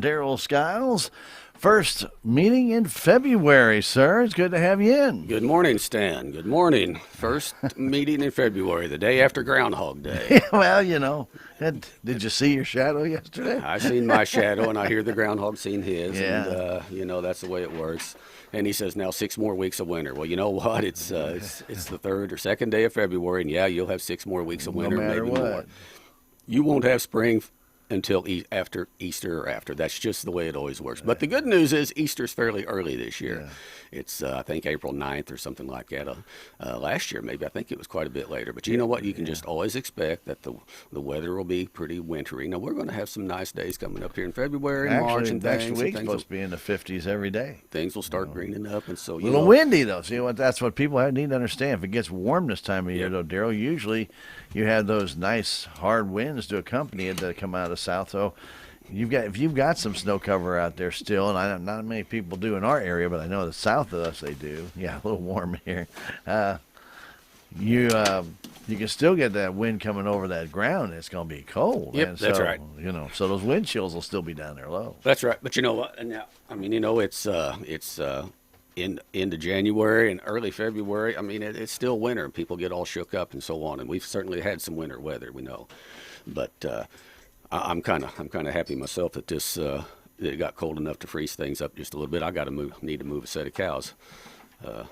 Darrell Skiles. First meeting in February, sir. It's good to have you in. Good morning, Stan. Good morning. First meeting in February, the day after Groundhog Day. Well, did you see your shadow yesterday? I seen my shadow, and I hear the groundhog seen his. Yeah. And, that's the way it works. And he says, now 6 more weeks of winter. Well, you know what? It's the third or second day of February, and yeah, you'll have 6 more weeks of winter, No matter maybe what. more. You won't have spring until after Easter or after. That's just the way it always works. But the good news is Easter's fairly early this year. Yeah. It's, I think, April 9th or something like that. Last year, maybe, I think it was quite a bit later. But you know what? You can just always expect that the weather will be pretty wintry. Now, we're going to have some nice days coming up here in February and March and next things. week's supposed to be in the 50s every day. Things will start greening up. And so, A little windy, though. See, that's what people need to understand. If it gets warm this time of year, Yep. though, Darrell, usually you have those nice hard winds to accompany it that come out of the south. So if you've got some snow cover out there still, and not many people do in our area, but I know the south of us they do. Yeah, a little warm here. You can still get that wind coming over that ground. It's going to be cold. Yep, and that's so, right. So those wind chills will still be down there low. That's right. But you know what? And now, it's into January and early February. I mean, it's still winter. People get all shook up and so on. And we've certainly had some winter weather, we know. But I'm kind of happy myself that it got cold enough to freeze things up just a little bit. I need to move a set of cows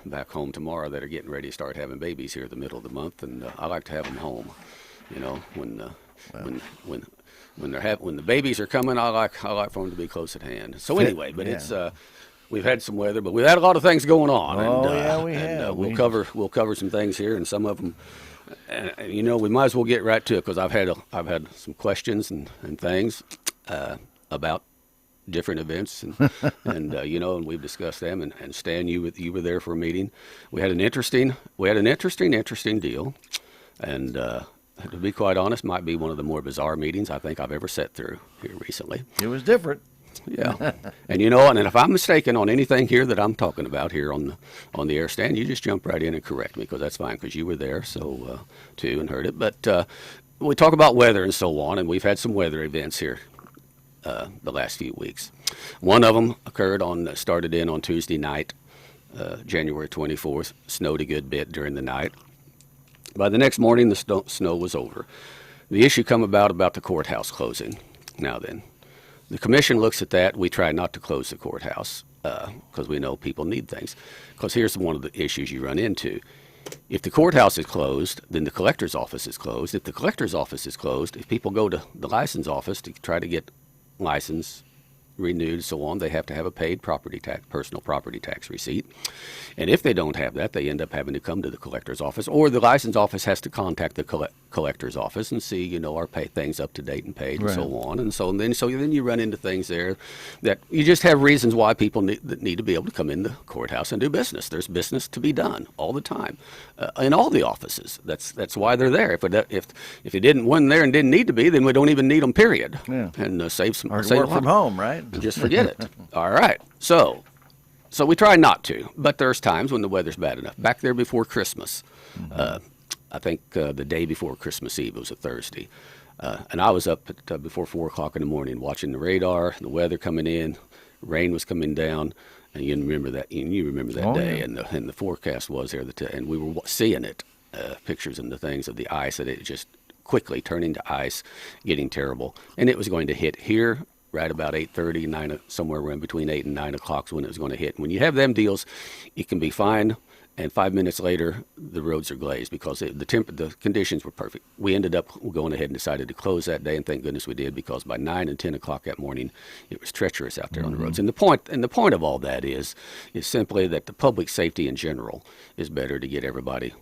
back home tomorrow that are getting ready to start having babies here in the middle of the month, and I like to have them home. When the babies are coming, I like for them to be close at hand. So anyway, but it's we've had some weather, but we've had a lot of things going on. We have. We'll cover some things here, and some of them. And, we might as well get right to it because I've had some questions and things about different events and we've discussed them. And Stan, you were there for a meeting. We had an interesting deal, and to be quite honest, might be one of the more bizarre meetings I think I've ever sat through here recently. It was different. Yeah, and if I'm mistaken on anything here that I'm talking about here on the air, Stan, you just jump right in and correct me because that's fine because you were there too and heard it. But we talk about weather and so on, and we've had some weather events here the last few weeks. One of them started in on Tuesday night, January 24th. Snowed a good bit during the night. By the next morning, the snow was over. The issue come about the courthouse closing. Now then. The commission looks at that. We try not to close the courthouse because we know people need things. Because here's one of the issues you run into. If the courthouse is closed, then the collector's office is closed. If the collector's office is closed, if people go to the license office to try to get license renewed, so on, they have to have a paid personal property tax receipt. And if they don't have that, they end up having to come to the collector's office, or the license office has to contact the collector's office and see, are things up to date and paid, and so on. And so then you run into things there that you just have reasons why people need to be able to come in the courthouse and do business. There's business to be done all the time in all the offices. That's why they're there. If it didn't wasn't there and didn't need to be, then we don't even need them. Period. Yeah. And save some. Or save work from home, right? Just forget it. All right. So we try not to, but there's times when the weather's bad enough. Back there before Christmas, I think the day before Christmas Eve, it was a Thursday, and I was up at, before 4 o'clock in the morning watching the radar, the weather coming in, rain was coming down, and you remember that day, yeah. and the forecast was there, and we were seeing it, pictures and the things of the ice, that it just quickly turning to ice, getting terrible, and it was going to hit here right about 8:30, 9, somewhere around between 8 and 9 o'clock is when it was going to hit. When you have them deals, it can be fine, and 5 minutes later, the roads are glazed because the conditions were perfect. We ended up going ahead and decided to close that day, and thank goodness we did, because by 9 and 10 o'clock that morning, it was treacherous out there on the roads. And the point of all that is simply that the public safety in general is better to get everybody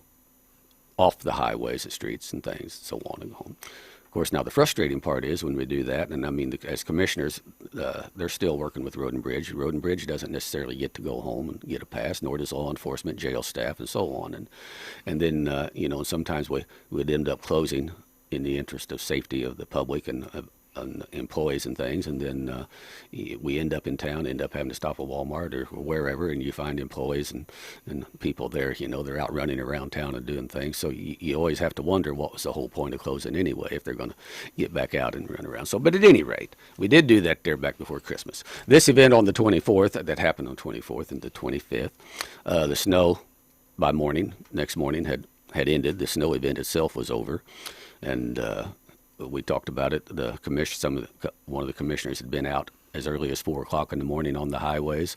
off the highways and streets and things, so on and home. Of course, now the frustrating part is when we do that, and I mean, as commissioners, they're still working with Road and Bridge. Road and Bridge doesn't necessarily get to go home and get a pass, nor does law enforcement, jail staff, and so on. And then, sometimes we'd end up closing in the interest of safety of the public and employees and things, and then we end up in town, end up having to stop at Walmart or wherever, and you find employees and people there, they're out running around town and doing things. So you always have to wonder what was the whole point of closing anyway, if they're going to get back out and run around. So, but at any rate, we did do that there back before Christmas. This event on the 24th, that happened on 24th and the 25th, the snow by next morning had ended. The snow event itself was over, and we talked about it. One of the commissioners had been out as early as 4 o'clock in the morning on the highways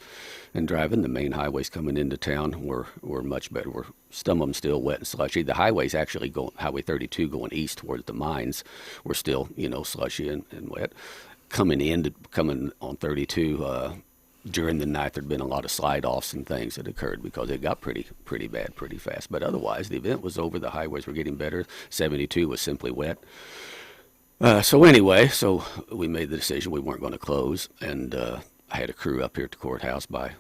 and driving. The main highways coming into town were much better. Some of them still wet and slushy. The highways actually Highway 32 going east towards the mines were still, slushy and wet. Coming on 32 during the night, there'd been a lot of slide-offs and things that occurred because it got pretty bad pretty fast. But otherwise, the event was over. The highways were getting better. 72 was simply wet. So we made the decision we weren't going to close, and I had a crew up here at the courthouse by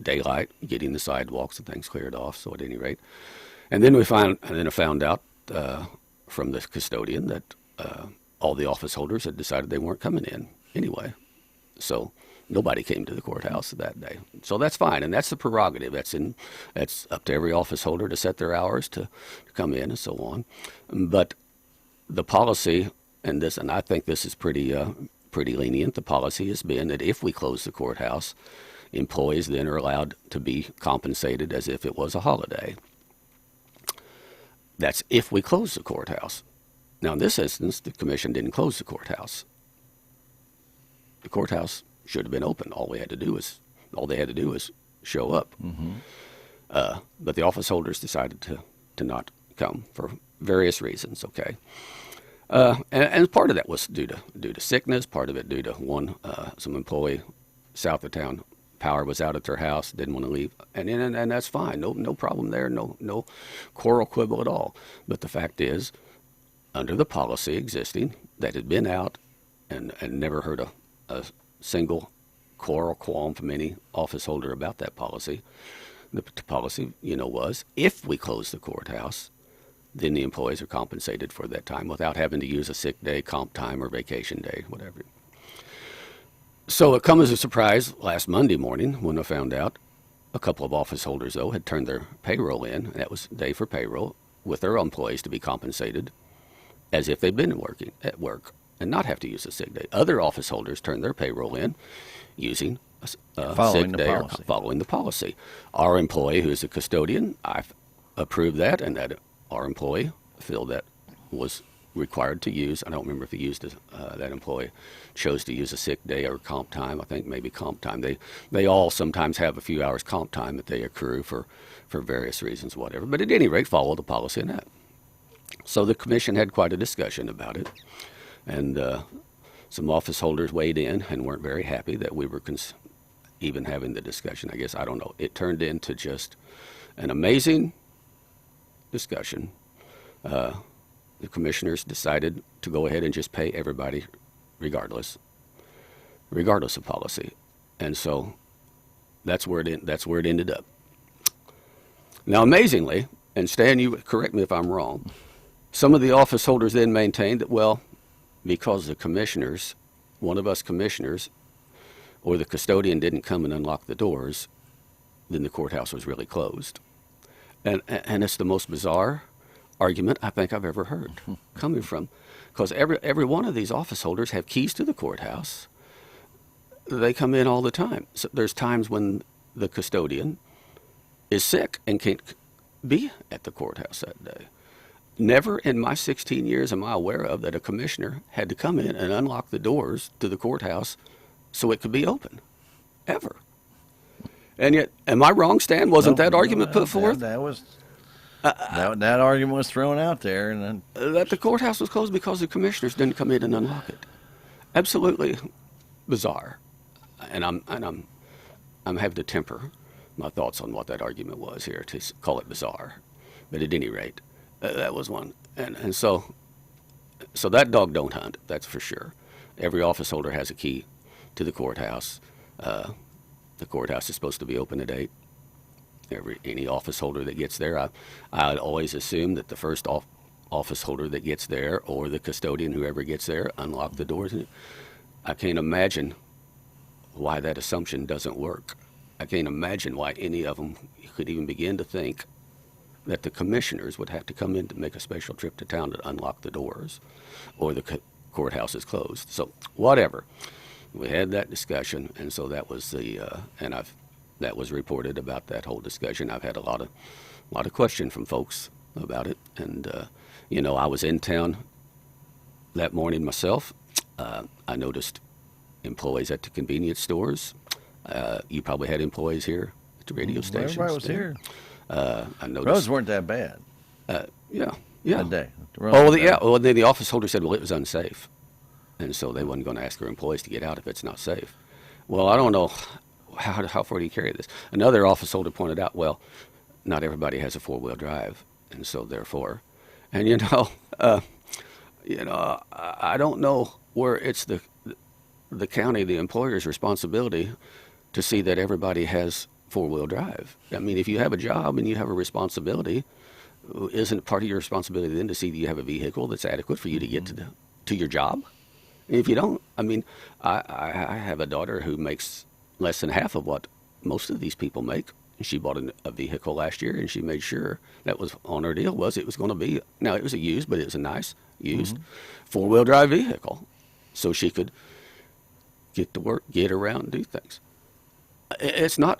daylight, getting the sidewalks and things cleared off. So at any rate, and then I found out from the custodian that all the office holders had decided they weren't coming in anyway. So nobody came to the courthouse that day. So that's fine, and that's the prerogative. That's up to every office holder to set their hours to come in and so on. But the policy, and I think this is pretty lenient. The policy has been that if we close the courthouse, employees then are allowed to be compensated as if it was a holiday. That's if we close the courthouse. Now, in this instance, the commission didn't close the courthouse. The courthouse should have been open. All they had to do was show up. Mm-hmm. But the office holders decided to not come for various reasons. Okay. And part of that was due to sickness, part of it due to some employee south of town, power was out at their house, didn't want to leave, and that's fine, no problem there, no quarrel, quibble at all. But the fact is, under the policy existing that had been out, and never heard a single qualm from any office holder about that policy. The policy, was if we close the courthouse, then the employees are compensated for that time without having to use a sick day, comp time, or vacation day, whatever. So it comes as a surprise last Monday morning when I found out a couple of office holders, though, had turned their payroll in, and that was day for payroll, with their employees to be compensated as if they'd been working at work and not have to use a sick day. Other office holders turned their payroll in using a sick day or following the policy. Our employee, who's a custodian, I've approved that, and that our employee feel that was required to use. I don't remember if he used that employee chose to use a sick day or comp time. I think maybe comp time. They all sometimes have a few hours comp time that they accrue for various reasons, whatever. But at any rate, follow the policy in that. So the commission had quite a discussion about it, and some office holders weighed in and weren't very happy that we were even having the discussion. I guess, I don't know. It turned into just an amazing discussion. The commissioners decided to go ahead and just pay everybody regardless of policy. And so that's where it ended up. Now, amazingly, and Stan, you correct me if I'm wrong, some of the office holders then maintained that, well, because the commissioners, one of us commissioners, or the custodian didn't come and unlock the doors, then the courthouse was really closed. And it's the most bizarre argument I think I've ever heard coming from, because every one of these office holders have keys to the courthouse. They come in all the time. So there's times when the custodian is sick and can't be at the courthouse that day. Never in my 16 years am I aware of that a commissioner had to come in and unlock the doors to the courthouse so it could be open, ever. And yet, am I wrong, Stan? Wasn't that argument put forth? That was that argument was thrown out there, and then that the courthouse was closed because the commissioners didn't come in and unlock it. Absolutely bizarre, and I'm having to temper my thoughts on what that argument was here to call it bizarre. But at any rate, that was one, and so that dog don't hunt. That's for sure. Every office holder has a key to the courthouse. The courthouse is supposed to be open at 8. Any office holder that gets there, I'd always assume that the first office holder that gets there or the custodian, whoever gets there, unlock the doors. I can't imagine why that assumption doesn't work. I can't imagine why any of them could even begin to think that the commissioners would have to come in to make a special trip to town to unlock the doors or the courthouse is closed. So whatever. We had that discussion, and so that was that was reported about that whole discussion. I've had a lot of question from folks about it, and I was in town that morning myself. I noticed employees at the convenience stores. You probably had employees here at the radio station. Everybody was here. I noticed Roads weren't that bad. Yeah. That day. Well, then the office holder said, well, it was unsafe. And so they wasn't going to ask their employees to get out if it's not safe. Well, I don't know how far do you carry this. Another office holder pointed out, well, not everybody has a four-wheel drive, and so therefore, and I don't know where it's the county, the employer's responsibility to see that everybody has four-wheel drive. I mean, if you have a job and you have a responsibility, isn't part of your responsibility then to see that you have a vehicle that's adequate for you to get to your job? And if you don't, I mean, I have a daughter who makes less than half of what most of these people make. She bought a vehicle last year, and she made sure that was on her deal was it was going to be, now it was a used, but it was a nice used four-wheel drive vehicle, so she could get to work, get around, and do things. It's not,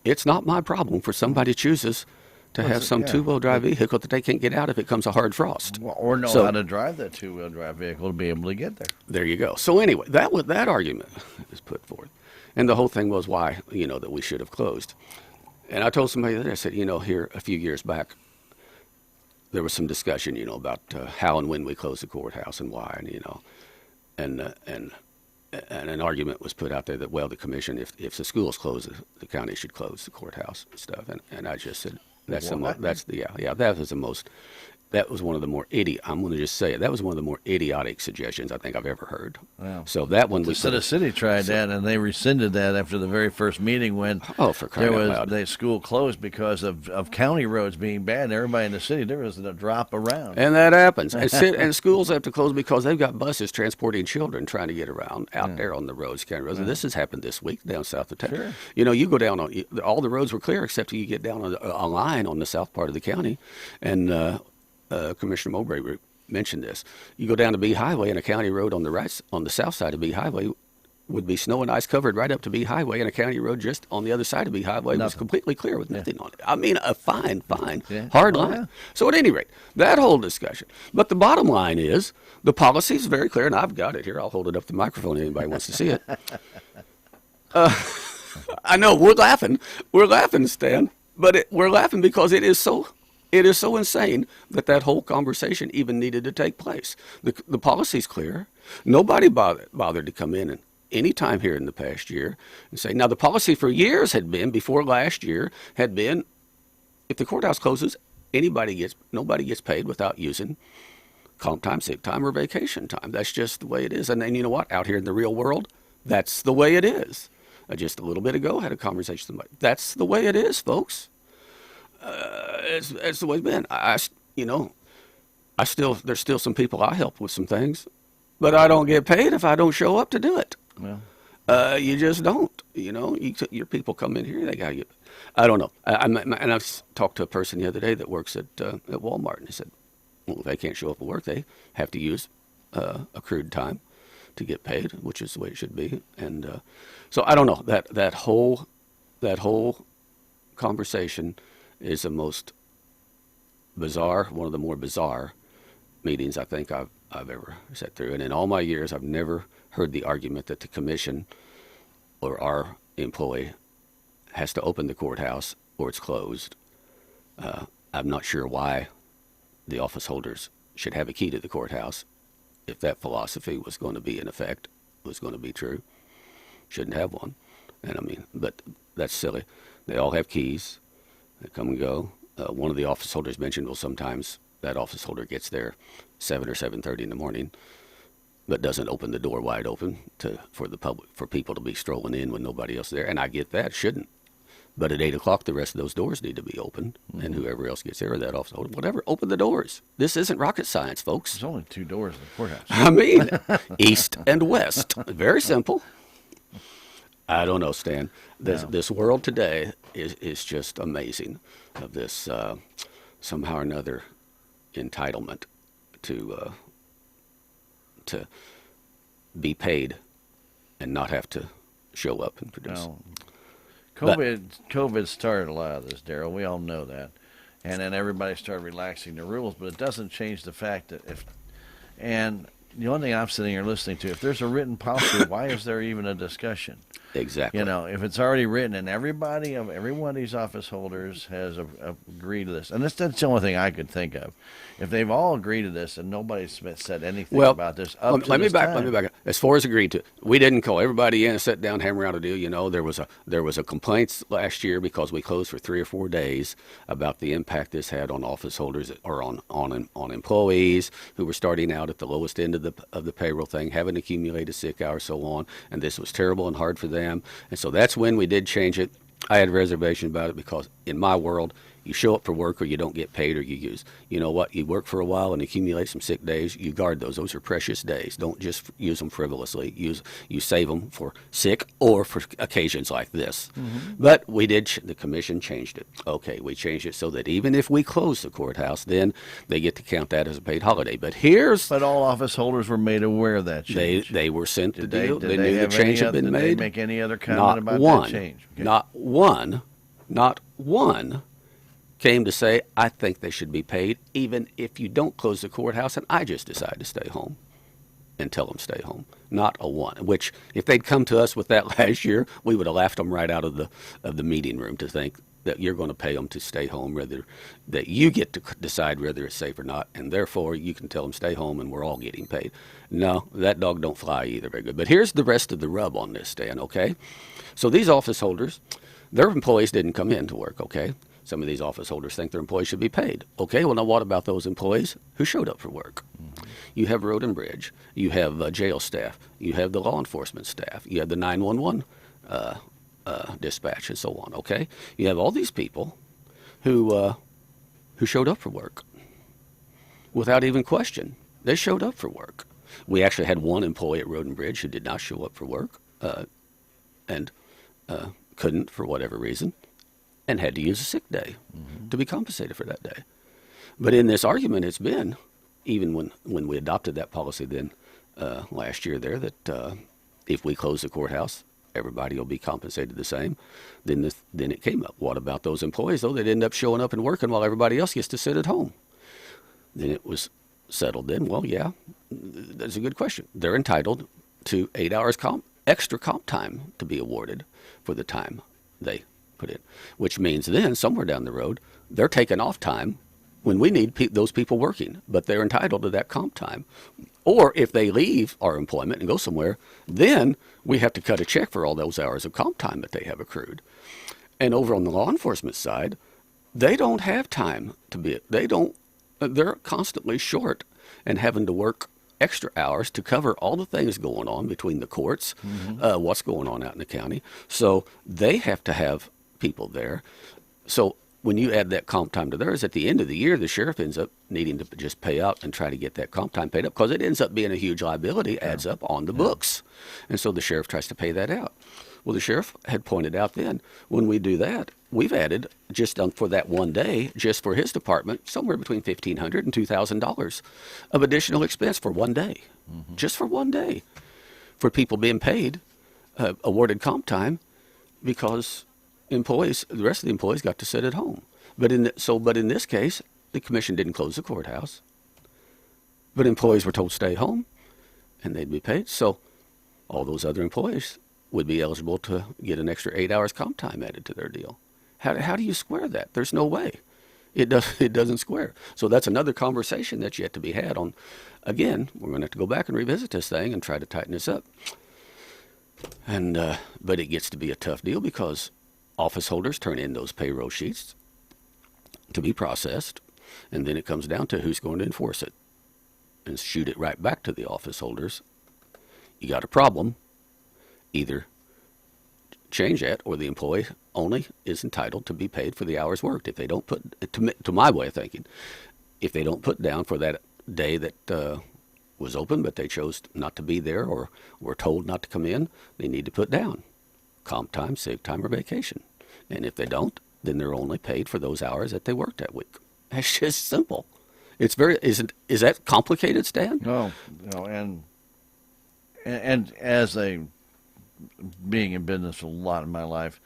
it's not my problem for somebody chooses to have some two-wheel drive vehicle that they can't get out if it comes a hard frost. Or know how to drive that two-wheel drive vehicle to be able to get there. There you go. So anyway, that argument is put forth. And the whole thing was why, that we should have closed. And I told somebody that I said, here a few years back, there was some discussion, about how and when we closed the courthouse and why, and an argument was put out there that, well, the commission, if the schools close, the county should close the courthouse and stuff. And I just said, that was one of the more I'm going to just say it. That was one of the more idiotic suggestions I think I've ever heard. Wow. So that one was. The city tried that, and they rescinded that after the very first meeting when the school closed because of county roads being bad. And everybody in the city, there was a drop around. And that happens. And schools have to close because they've got buses transporting children trying to get around out there on the roads, county roads. And this has happened this week down south of town. Sure. You go down on all the roads were clear except you get down on a line on the south part of the county, and. Commissioner Mowbray mentioned this. You go down to B Highway and a county road on the south side of B Highway would be snow and ice covered right up to B Highway, and a county road just on the other side of B Highway was completely clear with nothing on it. I mean, a fine, hard line. Yeah. So at any rate, that whole discussion. But the bottom line is the policy is very clear, and I've got it here. I'll hold it up to the microphone if anybody wants to see it. I know we're laughing, Stan, but we're laughing because it is so insane that whole conversation even needed to take place. The policy's clear. Nobody bothered to come in any time here in the past year and say, now the policy for years had been, before last year, had been, if the courthouse closes, nobody gets paid without using comp time, sick time, or vacation time. That's just the way it is. And then you know what? Out here in the real world, that's the way it is. Just a little bit ago, I had a conversation with somebody. That's the way it is, folks. It's the way it's been. There's still some people I help with some things, but I don't get paid if I don't show up to do it. Well, you just don't. Your people come in here, they got you. I don't know. And I've talked to a person the other day that works at Walmart, and he said, well, if they can't show up at work, they have to use accrued time to get paid, which is the way it should be. And so I don't know that whole conversation is the most bizarre, one of the more bizarre meetings I think I've ever sat through. And in all my years, I've never heard the argument that the commission or our employee has to open the courthouse or it's closed. I'm not sure why the office holders should have a key to the courthouse if that philosophy was going to be in effect, was going to be true. Shouldn't have one. But that's silly. They all have keys. They come and go. One of the office holders mentioned, well, sometimes that office holder gets there 7 or 7:30 in the morning, but doesn't open the door wide open for the public, for people to be strolling in when nobody else is there. And I get that, shouldn't. But at 8 o'clock, the rest of those doors need to be opened, and whoever else gets there, that office holder, whatever, open the doors. This isn't rocket science, folks. There's only 2 doors in the courthouse. I mean, east and west. Very simple. I don't know, Stan. This world today is just amazing of this somehow or another entitlement to be paid and not have to show up and produce. No. COVID started a lot of this, Darrell. We all know that. And then everybody started relaxing the rules, but it doesn't change the fact that and the only thing I'm sitting here listening to, if there's a written policy, why is there even a discussion? Exactly. You know, if it's already written and every one of these office holders has agreed to this, and that's the only thing I could think of. If they've all agreed to this and nobody's said anything about this let me back up. As far as agreed to, we didn't call everybody in and sit down, hammer out a deal. You know, there was a complaint last year because we closed for 3 or 4 days about the impact this had on office holders or on employees who were starting out at the lowest end of the payroll thing, having accumulated sick hours, so on, and this was terrible and hard for them. And so that's when we did change it. I had a reservation about it because in my world, you show up for work or you don't get paid or you use. You know what? You work for a while and accumulate some sick days. You guard those. Those are precious days. Don't just use them frivolously. You save them for sick or for occasions like this. Mm-hmm. But the commission changed it. Okay, we changed it so that even if we close the courthouse, then they get to count that as a paid holiday. But all office holders were made aware of that change. They were sent the deal. They knew the change had been made. Did they make any other comment about that change? Okay. Not one came to say, I think they should be paid, even if you don't close the courthouse and I just decide to stay home and tell them stay home. Not a one. Which, if they'd come to us with that last year, we would have laughed them right out of the meeting room to think that you're going to pay them to stay home, rather that you get to decide whether it's safe or not, and therefore you can tell them stay home and we're all getting paid. No, that dog don't fly either very good. But here's the rest of the rub on this, Stan, okay? So these office holders, their employees didn't come in to work, okay? Some of these office holders think their employees should be paid. Okay, well, now what about those employees who showed up for work? Mm-hmm. You have road and bridge. You have jail staff. You have the law enforcement staff. You have the 911 dispatch and so on, okay? You have all these people who showed up for work without even question. They showed up for work. We actually had one employee at Road and Bridge who did not show up for work and couldn't for whatever reason, and had to use a sick day to be compensated for that day. But in this argument, it's been, even when we adopted that policy then last year there, that if we close the courthouse, everybody will be compensated the same. Then it came up, what about those employees, though, that end up showing up and working while everybody else gets to sit at home? Then it was settled then, well, yeah, that's a good question. They're entitled to 8 hours extra comp time to be awarded for the time they put in, which means then somewhere down the road, they're taking off time when we need those people working, but they're entitled to that comp time. Or if they leave our employment and go somewhere, then we have to cut a check for all those hours of comp time that they have accrued. And over on the law enforcement side, they don't have time they're constantly short and having to work extra hours to cover all the things going on between the courts, what's going on out in the county. So they have to have people there. So when you add that comp time to theirs, at the end of the year, the sheriff ends up needing to just pay out and try to get that comp time paid up because it ends up being a huge liability, adds up on the books. And so the sheriff tries to pay that out. Well, the sheriff had pointed out then, when we do that, we've added just for that one day, just for his department, somewhere between $1,500 and $2,000 of additional expense for one day, just for one day, for people being paid, awarded comp time, because the rest of the employees got to sit at home. But in this case, the commission didn't close the courthouse, but employees were told to stay home, and they'd be paid. So all those other employees would be eligible to get an extra 8 hours comp time added to their deal. How do you square that? There's no way. It doesn't square. So that's another conversation that's yet to be had on. Again, we're going to have to go back and revisit this thing and try to tighten this up. And but it gets to be a tough deal because office holders turn in those payroll sheets to be processed, and then it comes down to who's going to enforce it and shoot it right back to the office holders. You got a problem. Either change that, or the employee only is entitled to be paid for the hours worked. If they don't put, to my way of thinking, if they don't put down for that day that was open, but they chose not to be there or were told not to come in, they need to put down comp time, sick time, or vacation. And if they don't, then they're only paid for those hours that they worked that week. It's just simple. It's very, is that complicated, Stan? No, and as being in business a lot in my life,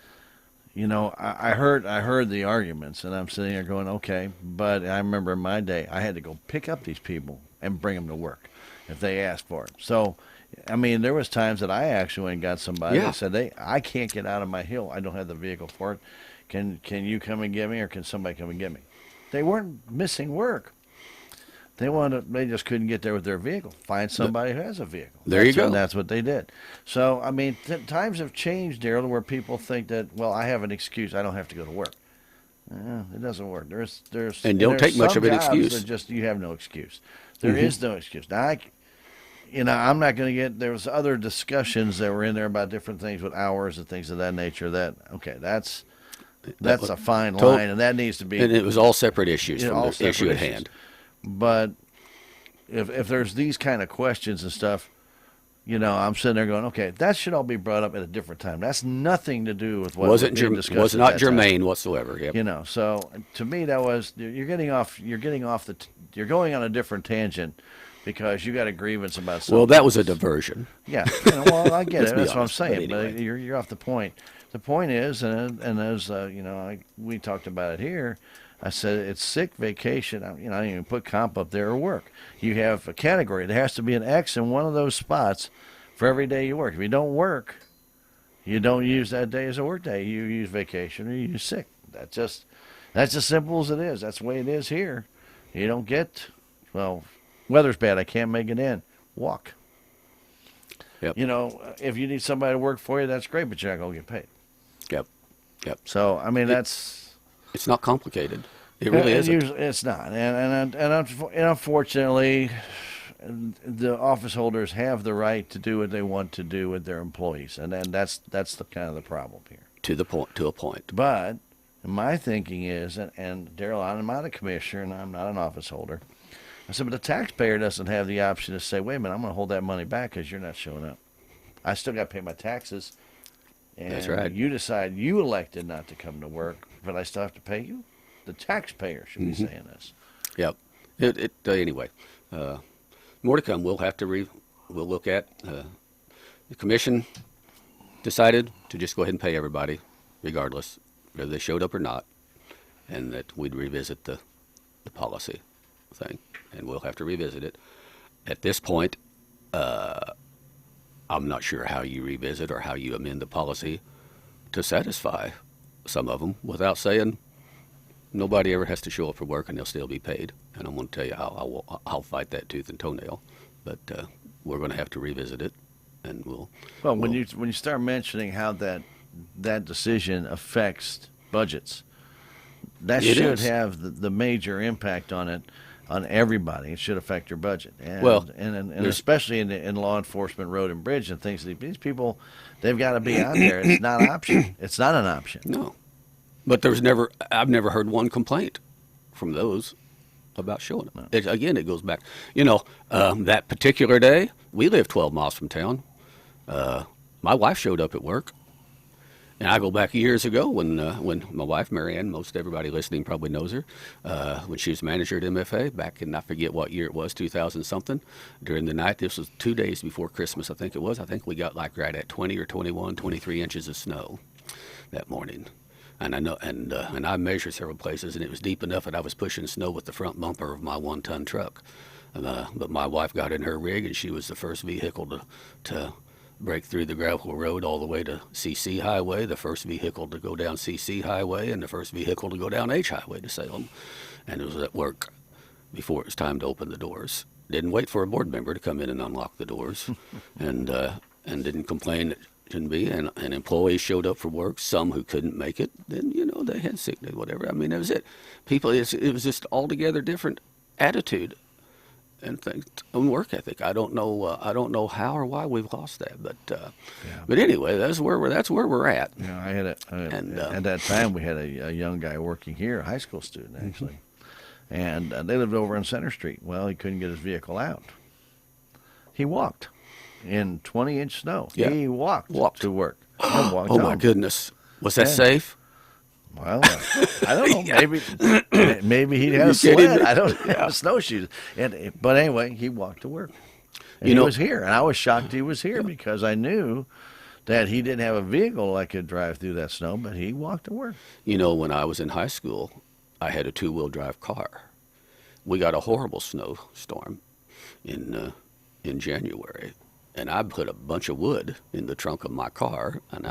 I heard the arguments, and I'm sitting there going, okay, but I remember in my day, I had to go pick up these people and bring them to work if they asked for it. So, I mean, there was times that I actually went and got somebody that said, I can't get out of my hill. I don't have the vehicle for it. Can you come and get me, or can somebody come and get me? They weren't missing work. They just couldn't get there with their vehicle. Find somebody who has a vehicle. There you go. And that's what they did. So, I mean, times have changed, Darrell, where people think that, well, I have an excuse. I don't have to go to work. It doesn't work. And don't take much of an excuse. Just you have no excuse. There is no excuse. Now, I'm not going to get. There was other discussions that were in there about different things with hours and things of that nature. That's a fine line, and that needs to be. And it was all separate issues from the issue at hand. But if there's these kind of questions and stuff, I'm sitting there going, okay, that should all be brought up at a differon time. That's nothing to do with what was discussed. Was not germane whatsoever. Yep. So to me that was you're going on a different tangent because you got a grievance about something. Well, that was a diversion. Yeah. Well, I get it. That's what I'm saying. But anyway. But you're off the point. The point is, and as we talked about it here. I said it's sick, vacation. I didn't even put comp up there or work. You have a category. There has to be an X in one of those spots for every day you work. If you don't work, you don't use that day as a work day. You use vacation or you use sick. That's as simple as it is. That's the way it is here. You don't get, weather's bad. I can't make it in. Walk. Yep. If you need somebody to work for you, that's great, but you're not going to get paid. Yep. So, I mean, it's not complicated. It really isn't. It's not, and unfortunately, the office holders have the right to do what they want to do with their employees, and that's the kind of the problem here. To a point. But my thinking is, and Darrell, I'm not a commissioner and I'm not an office holder. I said, but the taxpayer doesn't have the option to say, wait a minute, I'm going to hold that money back because you're not showing up. I still got to pay my taxes. And that's right. You decide you elected not to come to work, but I still have to pay you? The taxpayer should be saying this. Yep. Anyway, more to come. We'll have to we'll look at the commission decided to just go ahead and pay everybody, regardless whether they showed up or not, and that we'd revisit the policy thing, and we'll have to revisit it. At this point, I'm not sure how you revisit or how you amend the policy to satisfy some of them without saying nobody ever has to show up for work and they'll still be paid. And I'm going to tell you how I'll fight that tooth and toenail. But we're going to have to revisit it, and we'll. Well, when you start mentioning how that decision affects budgets, that should have the major impact on it. On everybody, it should affect your budget, and especially in law enforcement, road and bridge, and things. These people, they've got to be out there. It's not an option. It's not an option. No, but I've never heard one complaint from those about showing up. No. It goes back. That particular day, we live 12 miles from town. My wife showed up at work. And I go back years ago when my wife, Marianne, most everybody listening probably knows her, when she was manager at MFA back in, I forget what year it was, 2000-something, during the night. This was 2 days before Christmas, I think it was. I think we got like right at 20 or 21, 23 inches of snow that morning. And I know, and I measured several places, and it was deep enough that I was pushing snow with the front bumper of my 1-ton truck. But my wife got in her rig, and she was the first vehicle to break through the gravel road all the way to CC Highway, the first vehicle to go down CC Highway, and the first vehicle to go down H Highway to Salem. And it was at work before it was time to open the doors. Didn't wait for a board member to come in and unlock the doors, and didn't complain it shouldn't be. And employees showed up for work, some who couldn't make it. Then, they had sick day, whatever. I mean, that was it. It was just altogether different attitude. and things and work ethic. I don't know how or why we've lost that, but anyway, that's where we're at. I had at that time we had a young guy working here, a high school student actually, and they lived over on Center Street. Well, he couldn't get his vehicle out. He walked in 20-inch snow. Yeah. He walked to work. Oh my goodness, was that safe? Well, I don't know. Maybe he had a sled. I don't have snowshoes. But anyway, he walked to work. And he was here. And I was shocked he was here because I knew that he didn't have a vehicle that could drive through that snow, but he walked to work. When I was in high school, I had a two-wheel drive car. We got a horrible snowstorm in January. And I put a bunch of wood in the trunk of my car, and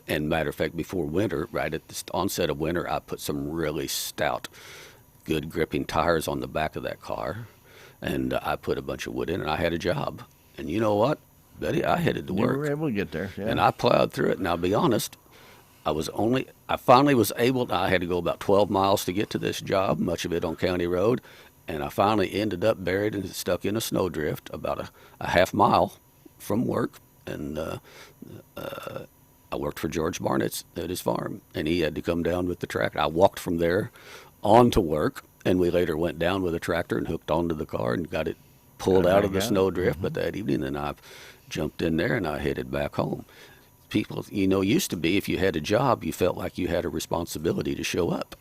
and matter of fact, before winter, right at the onset of winter, I put some really stout, good gripping tires on the back of that car, and I put a bunch of wood in, and I had a job. And you know what, Betty, I headed to work. You were able to get there, yeah. And I plowed through it. And I'll be honest, I finally was able. I had to go about 12 miles to get to this job, much of it on County Road. And I finally ended up buried and stuck in a snowdrift about a half mile from work. And I worked for George Barnett's at his farm, and he had to come down with the tractor. I walked from there on to work, and we later went down with a tractor and hooked onto the car and got it pulled out of the snowdrift. But that evening, then I jumped in there and I headed back home. People, used to be if you had a job, you felt like you had a responsibility to show up.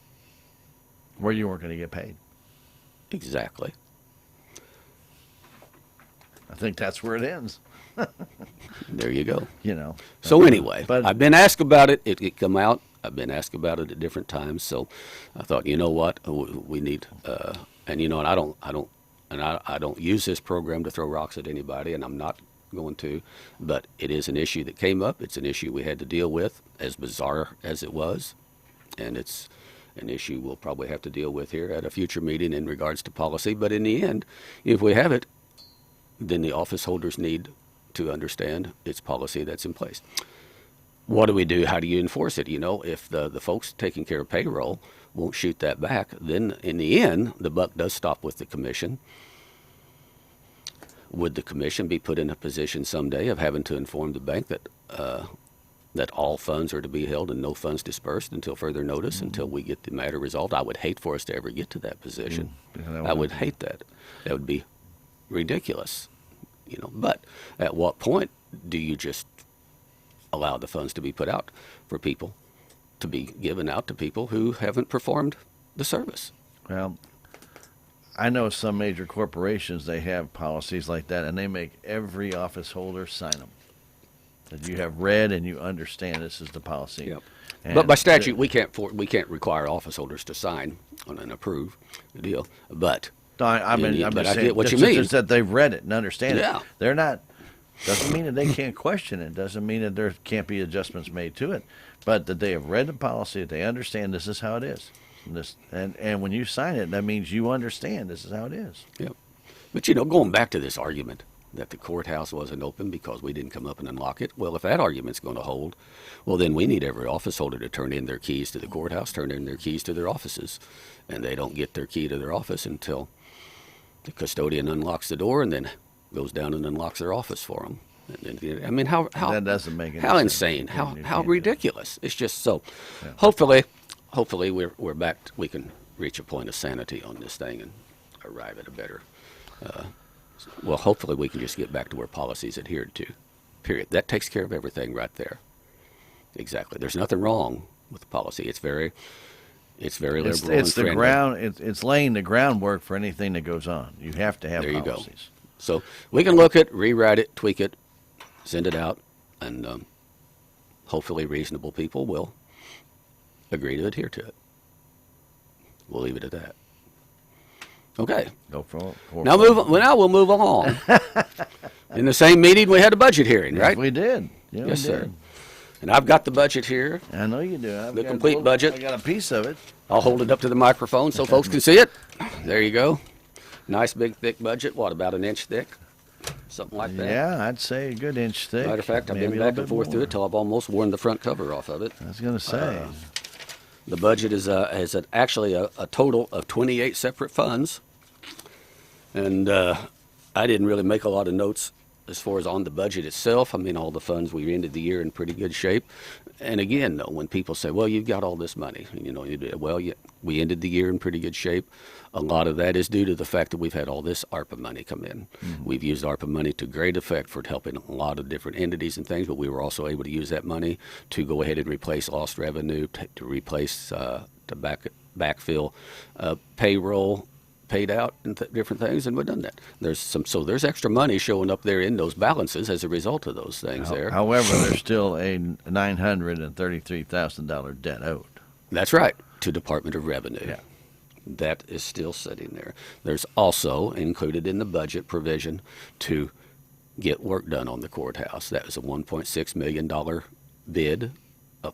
Where you weren't going to get paid. Exactly. I think that's where it ends. There you go. So anyway, but I've been asked about it. It come out. I've been asked about it at different times. So I thought, you know what, we need, and I don't use this program to throw rocks at anybody, and I'm not going to. But it is an issue that came up. It's an issue we had to deal with, as bizarre as it was, and it's an issue we'll probably have to deal with here at a future meeting in regards to policy. But in the end, if we have it, then the office holders need to understand it's policy that's in place. What do we do? How do you enforce it? If the folks taking care of payroll won't shoot that back, then in the end, the buck does stop with the commission. Would the commission be put in a position someday of having to inform the bank that all funds are to be held and no funds dispersed until further notice, until we get the matter resolved? I would hate for us to ever get to that position. I would hate that. That would be ridiculous, But at what point do you just allow the funds to be put out for people, to be given out to people who haven't performed the service? Well, I know some major corporations, they have policies like that, and they make every office holder sign them. That you have read and you understand this is the policy. Yep. But by statute, we can't require office holders to sign on and approve the deal. But I'm just I saying, get what you mean. Just that they've read it and understand Yeah. it. They're not. Doesn't mean that they can't question it. Doesn't mean that there can't be adjustments made to it. But that they have read the policy, that they understand this is how it is. And when you sign it, that means you understand this is how it is. Yep. But going back to this argument that the courthouse wasn't open because we didn't come up and unlock it. Well, if that argument's going to hold, well, then we need every office holder to turn in their keys to the courthouse, turn in their keys to their offices. And they don't get their key to their office until the custodian unlocks the door and then goes down and unlocks their office for them. I mean, how that doesn't make any how sense. Insane, how ridiculous. It's just so. Yeah. Hopefully we're back. We can reach a point of sanity on this thing and arrive at a better. Well, hopefully we can just get back to where policy is adhered to. Period. That takes care of everything right there. Exactly. There's nothing wrong with the policy. It's very liberal. It's and the friendly. ground. It's laying the groundwork for anything that goes on. You have to have there policies. You go. So we can look at, rewrite it, tweak it, send it out, and hopefully reasonable people will agree to adhere to it. We'll leave it at that. Okay. Go for now we'll move on. In the same meeting, we had a budget hearing, right? Yes, we did. Yeah, yes, we did. sir. And I've got the budget here. I know you do. The complete budget. I got a piece of it. I'll hold it up to the microphone so folks can see it. There you go. Nice, big, thick budget. What, about an inch thick? Something like that? Yeah, I'd say a good inch thick. Matter of fact, I've Maybe been a back little and bit forth through more. it till I've almost worn the front cover off of it. I was going to say. The budget is actually a total of 28 separate funds. And I didn't really make a lot of notes as far as on the budget itself. I mean, all the funds, we ended the year in pretty good shape. And again, though, when people say, well, you've got all this money, well, yeah, we ended the year in pretty good shape. A lot of that is due to the fact that we've had all this ARPA money come in. Mm-hmm. We've used ARPA money to great effect for helping a lot of different entities and things, but we were also able to use that money to go ahead and replace lost revenue, to replace, to backfill payroll, paid out and different things, and we've done that. There's extra money showing up there in those balances as a result of those things there. However, there's still a $933,000 debt owed. That's right, to Department of Revenue. Yeah. That is still sitting there. There's also included in the budget provision to get work done on the courthouse. That was a $1.6 million bid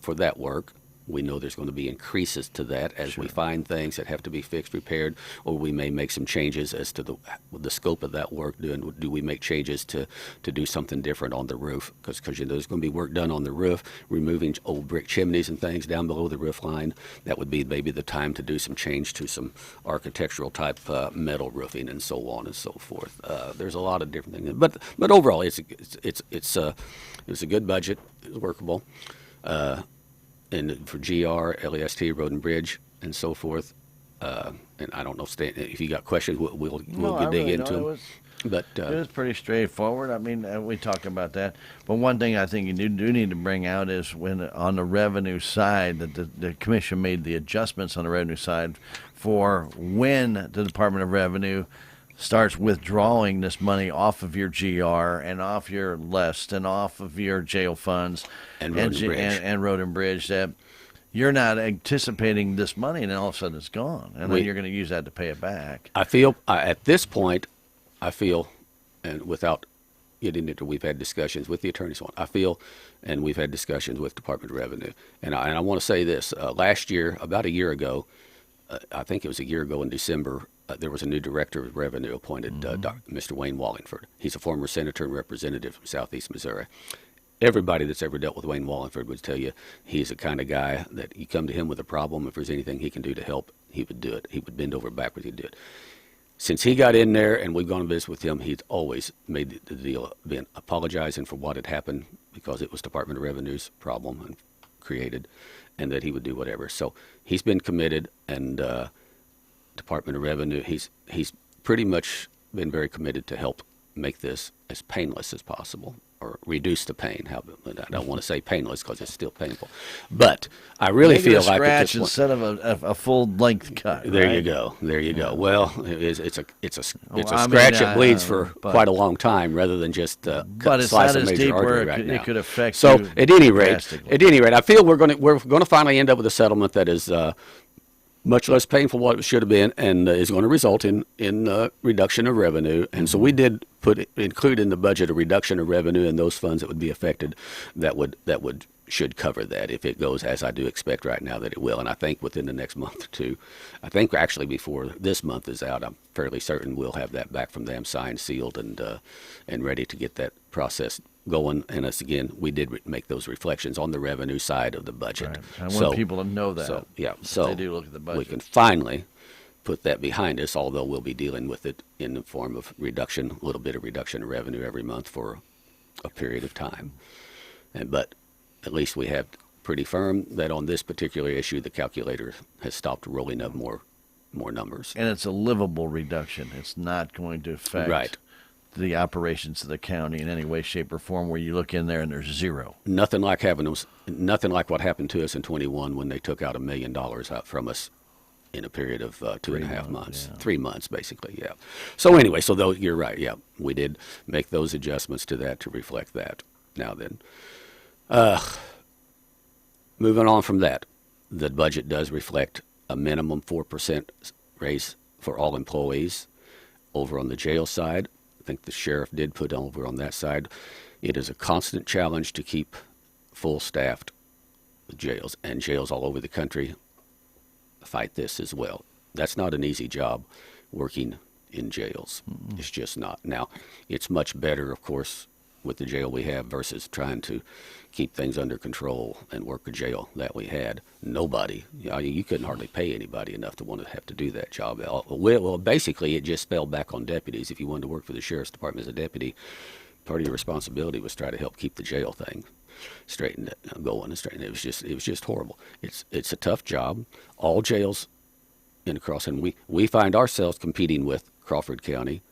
for that work. We know there's going to be increases to that as we find things that have to be fixed, repaired, or we may make some changes as to the scope of that work. Do we make changes to do something different on the roof? Because there's going to be work done on the roof, removing old brick chimneys and things down below the roof line. That would be maybe the time to do some change to some architectural type metal roofing and so on and so forth. There's a lot of different things, but overall, it's a good budget. It's workable. And for GR, LEST, Road and Bridge, and so forth. And I don't know, Stan, if you got questions, we'll dig into them. But it was pretty straightforward. I mean, we talked about that. But one thing I think you do need to bring out is when on the revenue side, that the commission made the adjustments on the revenue side for when the Department of Revenue starts withdrawing this money off of your GR and off your list and off of your jail funds and Road and Bridge, that you're not anticipating this money and then all of a sudden it's gone. And then you're going to use that to pay it back. I feel, at this point, and without getting into, we've had discussions with the attorneys on, and we've had discussions with Department of Revenue. And I want to say this, last year, about a year ago, I think it was a year ago in December, there was a new director of revenue appointed, Mr. Wayne Wallingford. He's a former senator and representative from Southeast Missouri. Everybody that's ever dealt with Wayne Wallingford would tell you he's the kind of guy that you come to him with a problem, if there's anything he can do to help, he would do it. He would bend over backwards, he'd do it. Since he got in there and we've gone to visit with him, he's always made the deal, been apologizing for what had happened because it was Department of Revenue's problem and created, and that he would do whatever. So he's been committed, and Department of Revenue, he's pretty much been very committed to help make this as painless as possible, or reduce the pain. I don't want to say painless because it's still painful, but I really Maybe feel a like scratch instead of a full length cut. There right? you go. There you go. Well, it's a Well, I scratch mean, that bleeds for but- quite a long time, rather than just But it's slice not a as major deep where artery it right could, now. it could affect So you at any rate, drastically. I feel we're going to finally end up with a settlement that is much less painful what it should have been, and is going to result in reduction of revenue. And so we did include in the budget a reduction of revenue in those funds that would be affected. That should cover that if it goes as I do expect right now that it will. And I think within the next month or two, I think actually before this month is out, I'm fairly certain we'll have that back from them, signed, sealed, and ready to get that process going. And we did make those reflections on the revenue side of the budget. Right. I want people to know that. So they do look at the budget. we can finally put that behind us, although we'll be dealing with it in the form of a little bit of reduction of revenue every month for a period of time. But at least we have pretty firm that on this particular issue, the calculator has stopped rolling up more numbers. And it's a livable reduction. It's not going to affect the operations of the county in any way, shape, or form where you look in there and there's zero. Nothing like what happened to us in 21 when they took out $1 million out from us in a period of 2.5 months, 3 months basically, yeah. So anyway, you're right, yeah. We did make those adjustments to that to reflect that. Now then, moving on from that, the budget does reflect a minimum 4% raise for all employees. Over on the jail side, I think the sheriff did put over on that side, it is a constant challenge to keep full-staffed jails, and jails all over the country fight this as well. That's not an easy job, working in jails. It's just not. Now, it's much better, of course, with the jail we have versus trying to keep things under control and work a jail that we had. Nobody, you couldn't hardly pay anybody enough to want to have to do that job. Well, basically, it just fell back on deputies. If you wanted to work for the sheriff's department as a deputy, part of your responsibility was try to help keep the jail thing straightened, going and straightened. It was just horrible. It's a tough job. All jails in across, and we find ourselves competing with Crawford County,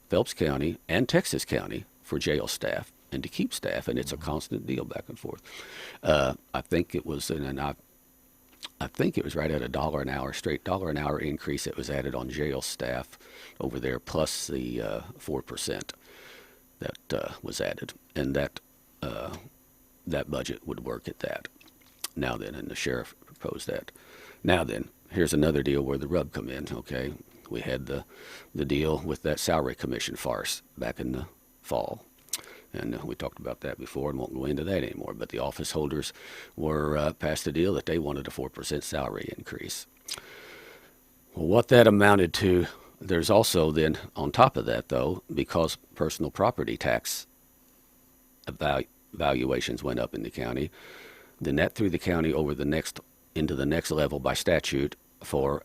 Phelps County, and Texas County for jail staff and to keep staff, and it's a constant deal back and forth. I think it was, I think it was right at $1 an hour, straight $1 an hour increase that was added on jail staff over there, plus the 4% that was added, and that budget would work at that. Now then, and the sheriff proposed that. Now then, here's another deal where the rub come in. Okay, we had the deal with that salary commission farce back in the fall. And we talked about that before and won't go into that anymore. But the office holders were passed a deal that they wanted a 4% salary increase. Well, what that amounted to, there's also then, on top of that, though, because personal property tax valuations went up in the county, then that threw the county into the next level by statute for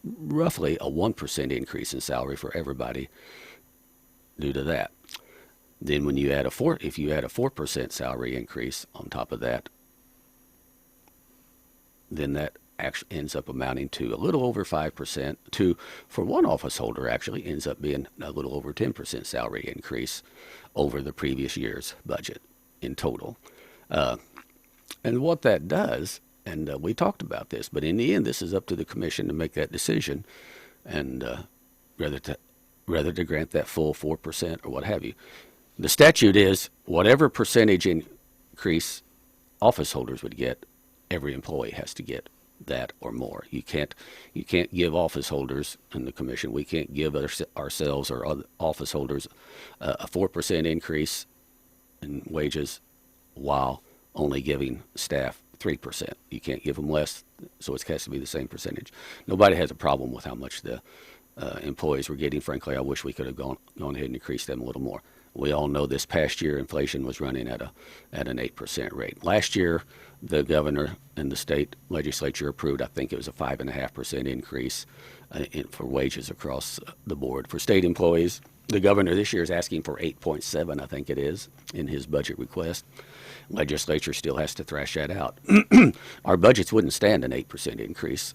roughly a 1% increase in salary for everybody due to that. Then when you add if you add a 4% salary increase on top of that, then that actually ends up amounting to a little over 5%. For one office holder, actually ends up being a little over 10% salary increase over the previous year's budget in total. And what that does, and we talked about this, but in the end, this is up to the commission to make that decision, and whether to grant that full 4% or what have you. The statute is whatever percentage increase office holders would get, every employee has to get that or more. You can't give office holders and the commission, we can't give ourselves or other office holders a 4% increase in wages while only giving staff 3%. You can't give them less, so it has to be the same percentage. Nobody has a problem with how much the employees were getting. Frankly, I wish we could have gone ahead and increased them a little more. We all know this past year inflation was running at an 8% rate. Last year, the governor and the state legislature approved, I think it was a 5.5% increase for wages across the board. For state employees, the governor this year is asking for 8.7, I think it is, in his budget request. Legislature still has to thrash that out. Our budgets wouldn't stand an 8% increase.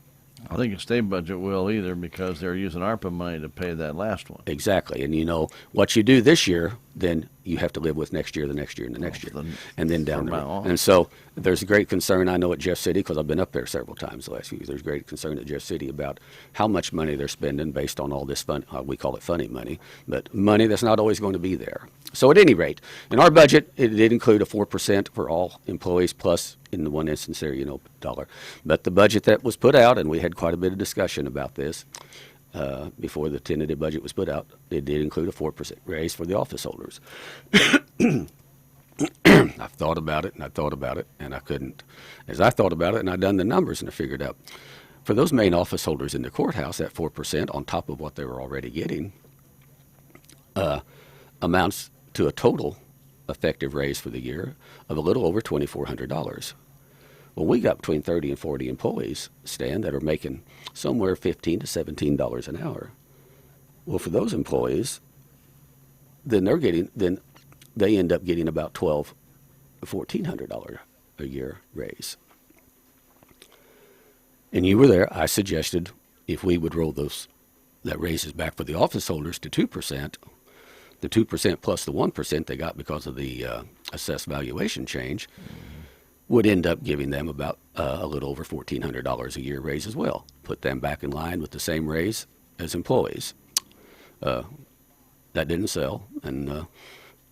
I think the state budget will either, because they're using ARPA money to pay that last one. Exactly. And you know, what you do this year, then you have to live with next year, the next year, and the next year, and then down the road. And so there's a great concern, I know, at Jeff City, because I've been up there several times the last few years. There's great concern at Jeff City about how much money they're spending based on all this fun, we call it funny money, but money that's not always going to be there. So at any rate, in our budget, it did include a 4% for all employees, plus in the one instance there, $1. But the budget that was put out, and we had quite a bit of discussion about this before the tentative budget was put out, it did include a 4% raise for the office holders. I've thought about it, and I thought about it, and I couldn't. As I thought about it, and I done the numbers, and I figured out, for those main office holders in the courthouse, that 4% on top of what they were already getting amounts to a total effective raise for the year of a little over $2,400. Well, we got between 30 and 40 employees, Stan, that are making somewhere $15 to $17 an hour. Well, for those employees, then they end up getting about $1,200 to $1,400 a year raise. And you were there. I suggested if we would roll that raises back for the office holders to 2%, the 2% plus the 1% they got because of the assessed valuation change would end up giving them about a little over $1,400 a year raise as well. Put them back in line with the same raise as employees. That didn't sell, and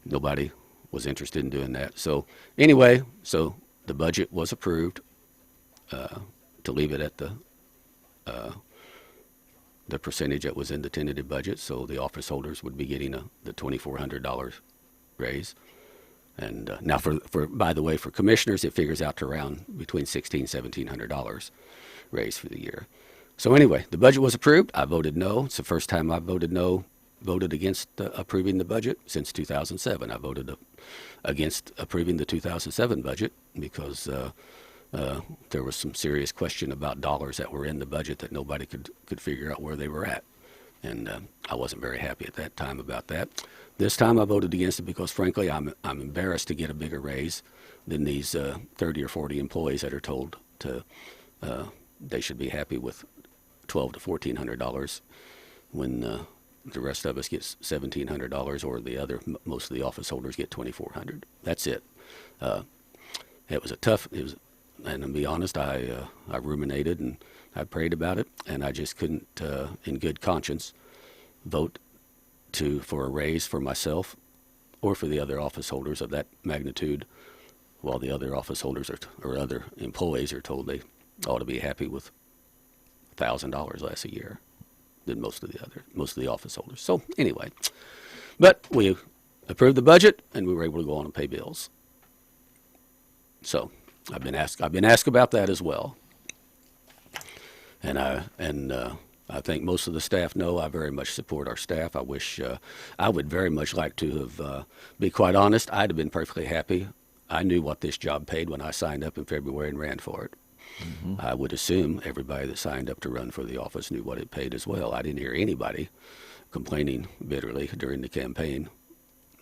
nobody was interested in doing that. So anyway, the budget was approved to leave it at the percentage that was in the tentative budget, so the office holders would be getting the $2,400 raise. And now, by the way, for commissioners, it figures out to around between $1,600 and $1,700 raise for the year. So anyway, the budget was approved. I voted no. It's the first time I voted no voted against approving the budget since 2007. I voted against approving the 2007 budget because there was some serious question about dollars that were in the budget that nobody could figure out where they were at. And I wasn't very happy at that time about that. This time I voted against it because, frankly, I'm embarrassed to get a bigger raise than these 30 or 40 employees that are told to they should be happy with $1,200 to $1,400 when the rest of us get $1,700, or most of the office holders get $2,400. That's it. It was and to be honest, I ruminated and I prayed about it, and I just couldn't, in good conscience, vote for a raise for myself or for the other office holders of that magnitude, while the other office holders or other employees are told they ought to be happy with $1,000 less a year than most of the office holders. So anyway, but we approved the budget and we were able to go on and pay bills. So I've been asked about that as well. And I think most of the staff know I very much support our staff. I wish I would very much like to have, be quite honest, I'd have been perfectly happy. I knew what this job paid when I signed up in February and ran for it. Mm-hmm. I would assume everybody that signed up to run for the office knew what it paid as well. I didn't hear anybody complaining bitterly during the campaign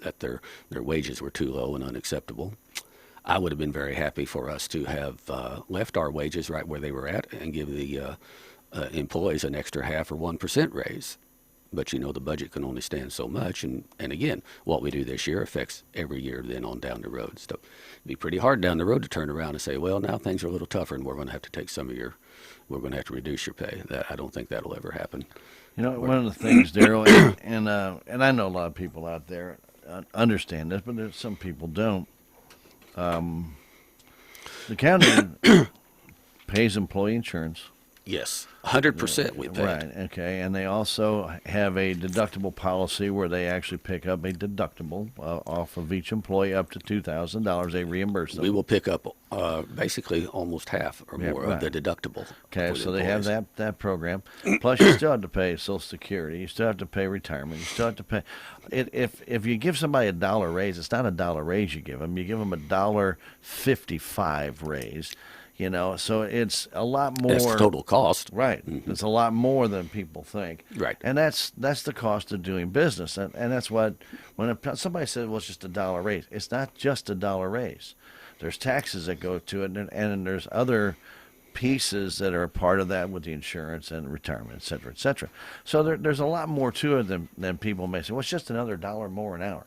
that their wages were too low and unacceptable. I would have been very happy for us to have left our wages right where they were at and give the employees an extra 0.5% or 1% raise. But, the budget can only stand so much. And again, what we do this year affects every year then on down the road. So it'd be pretty hard down the road to turn around and say, well, now things are a little tougher and we're going to have to take we're going to have to reduce your pay. I don't think that'll ever happen. One of the things, Darrell, and I know a lot of people out there understand this, but some people don't. The county pays employee insurance. Yes, 100% we pay. Right, okay. And they also have a deductible policy where they actually pick up a deductible off of each employee up to $2,000. They reimburse them. We will pick up basically almost half or more of the deductible. Okay, so they have that program. Plus, you still have to pay Social Security. You still have to pay retirement. You still have to pay. If you give somebody $1 raise, it's not $1 raise you give them. You give them $1.55 raise. So it's a lot more. That's the total cost. Right. Mm-hmm. It's a lot more than people think. Right. And that's the cost of doing business. And that's what, when somebody says, well, it's just $1 raise, it's not just $1 raise. There's taxes that go to it, and there's other pieces that are a part of that with the insurance and retirement, et cetera, et cetera. So there's a lot more to it than people may say, well, it's just another $1 more an hour.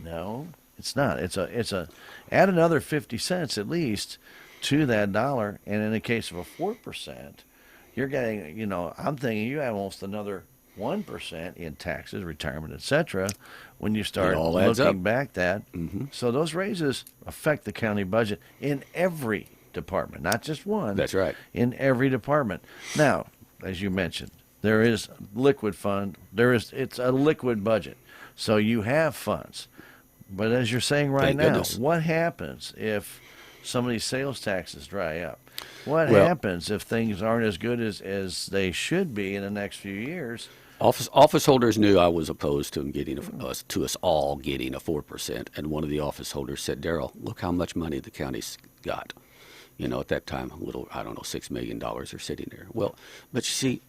No, it's not. It's a add another 50 cents at least to that dollar, and in the case of a 4%, you're getting, I'm thinking you have almost another 1% in taxes, retirement, etc. when you start looking back that. Mm-hmm. So those raises affect the county budget in every department, not just one. That's right. In every department. Now, as you mentioned, there is liquid fund. It's a liquid budget, so you have funds. But as you're saying right now, what happens if some of these sales taxes dry up? What happens if things aren't as good as they should be in the next few years? Office holders knew I was opposed to them to us all getting a 4%, and one of the office holders said, "Darrell, look how much money the county's got." At that time, $6 million are sitting there. Well, but you see,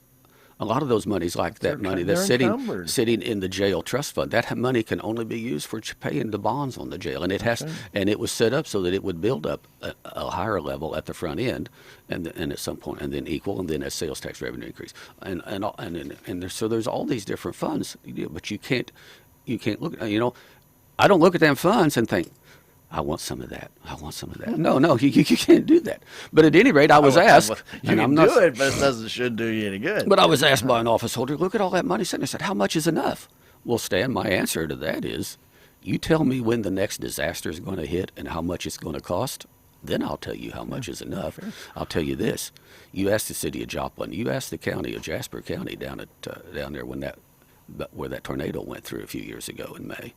a lot of those monies, like that money that's sitting in the jail trust fund, that money can only be used for paying the bonds on the jail, and it was set up so that it would build up a higher level at the front end, and at some point, and then equal, and then as sales tax revenue increase, so there's all these different funds, but you can't look. I don't look at them funds and think, I want some of that. I want some of that. No, you can't do that. But at any rate, I was asked. You can do it, but it shouldn't do you any good. But I was asked by an office holder, look at all that money sitting. I said, how much is enough? Well, Stan, my answer to that is, you tell me when the next disaster is going to hit and how much it's going to cost, then I'll tell you how much is enough. Sure. I'll tell you this. You ask the city of Joplin, you ask the county of Jasper County down there where that tornado went through a few years ago in May.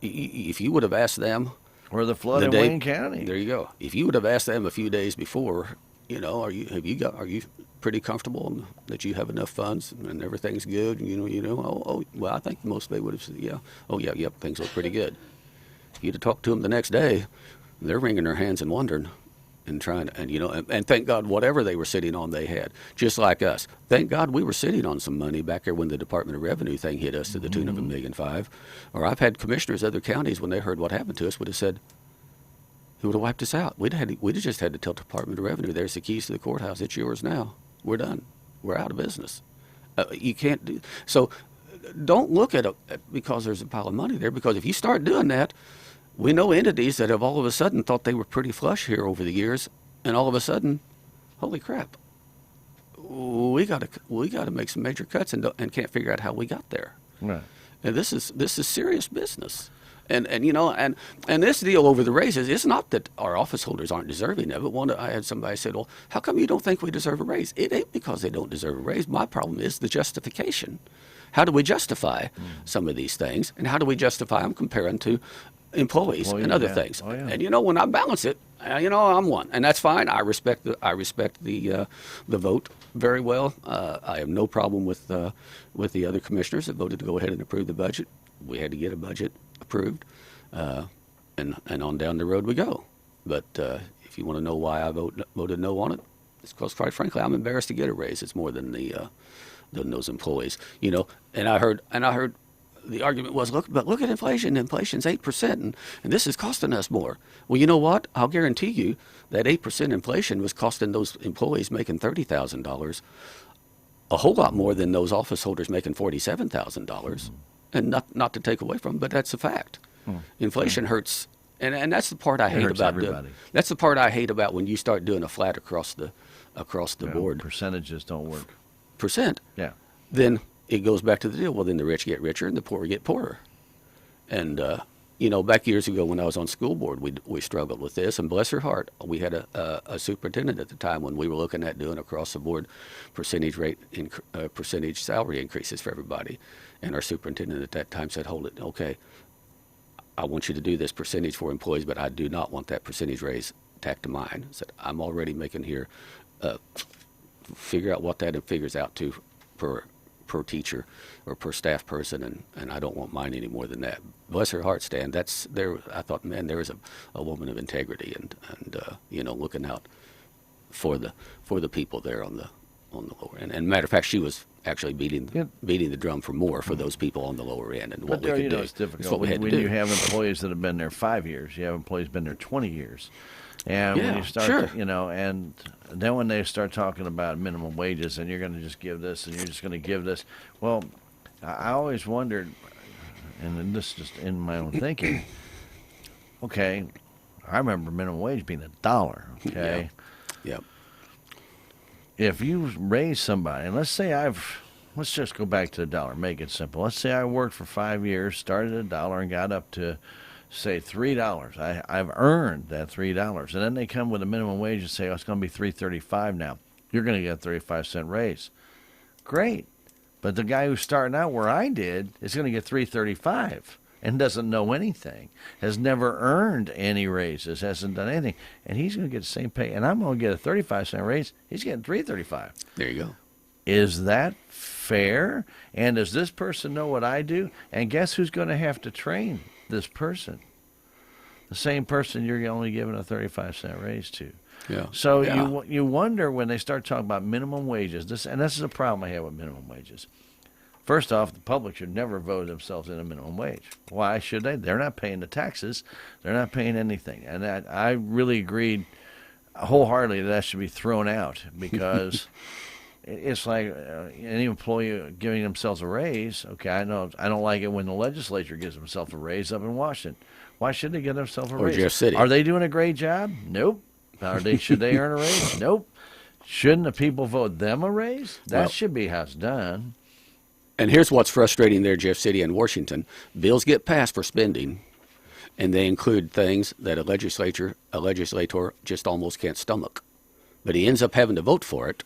If you would have asked them, or the flood in Wayne County. There you go. If you would have asked them a few days before you know, are you pretty comfortable that you have enough funds and everything's good? Well, I think most they would have said, yeah, oh yeah, yep, things look pretty good. You'd have talked to them the next day, they're wringing their hands and wondering and trying to, and thank God whatever they were sitting on they had, just like us. Thank God we were sitting on some money back there when the Department of Revenue thing hit us to the tune of $1.5 million. Or I've had commissioners of other counties, when they heard what happened to us, would have said, who would have wiped us out? We'd have just had to tell Department of Revenue, there's the keys to the courthouse, it's yours now. We're done. We're out of business. You can't do so. Don't look at it because there's a pile of money there, because if you start doing that, we know entities that have all of a sudden thought they were pretty flush here over the years, and all of a sudden, holy crap, we got to make some major cuts and can't figure out how we got there. Right. And this is serious business. And this deal over the raises, it's not that our office holders aren't deserving of it. I had somebody said, well, how come you don't think we deserve a raise? It ain't because they don't deserve a raise. My problem is the justification. How do we justify some of these things? And how do we justify them comparing to employees and other things? Oh, yeah. And when I balance it, I'm one, and that's fine. I respect the vote very well. I have no problem with the other commissioners that voted to go ahead and approve the budget. We had to get a budget approved, and on down the road we go. But if you want to know why I voted no on it, it's because, quite frankly, I'm embarrassed to get a raise. It's more than than those employees, And I heard the argument was, look at inflation. Inflation's 8%, and this is costing us more. Well, you know what? I'll guarantee you that 8% inflation was costing those employees making $30,000 a whole lot more than those office holders making $47,000. And not to take away from them, but that's a fact. Inflation hurts, and that's the part I hate about everybody. That's the part I hate about when you start doing a flat across the board. Percentages don't work. Percent. Yeah. Then it goes back to the deal. Well, then the rich get richer and the poor get poorer. And back years ago when I was on school board, we struggled with this. And bless her heart, we had a superintendent at the time when we were looking at doing across the board percentage salary increases for everybody. And our superintendent at that time said, hold it, okay, I want you to do this percentage for employees, but I do not want that percentage raise tacked to mine. I said, I'm already making here, figure out what that figures out to per teacher or per staff person, and I don't want mine any more than that. Bless her heart, Stan. That's there. I thought, man, there is a woman of integrity and looking out for the people there on the lower end. And matter of fact, she was actually beating the drum for more for those people on the lower end, and what we could do. It's difficult. It's what we had when to do. You have employees that have been there 5 years, you have employees been there 20 years, and when you start, sure. And then when they start talking about minimum wages, and you're going to just give this, and you're just going to give this. Well, I always wondered, and this is just in my own thinking. Okay, I remember minimum wage being $1. Okay. Yep. If you raise somebody, and let's just go back to $1, make it simple. Let's say I worked for 5 years, started at $1 and got up to, say, $3. I've earned that $3. And then they come with a minimum wage and say, it's going to be $3.35 now. You're going to get a 35-cent raise. Great. But the guy who's starting out where I did is going to get $3.35 and doesn't know anything, has never earned any raises, hasn't done anything, and he's going to get the same pay, and I'm going to get a 35-cent raise. He's getting $3.35. There you go. Is that fair? And does this person know what I do? And guess who's going to have to train this person? The same person you're only giving a 35-cent raise to. Yeah. So you wonder when they start talking about minimum wages. This is a problem I have with minimum wages. First off, the public should never vote themselves in a minimum wage. Why should they? They're not paying the taxes. They're not paying anything. And I really agreed wholeheartedly that should be thrown out because it's like any employee giving themselves a raise. Okay, I know I don't like it when the legislature gives themselves a raise up in Washington. Why should they give themselves a raise? Or Jeff City. Are they doing a great job? Nope. Should they earn a raise? Nope. Shouldn't the people vote them a raise? That should be how it's done. And here's what's frustrating there, Jeff City and Washington. Bills get passed for spending, and they include things that a legislator just almost can't stomach. But he ends up having to vote for it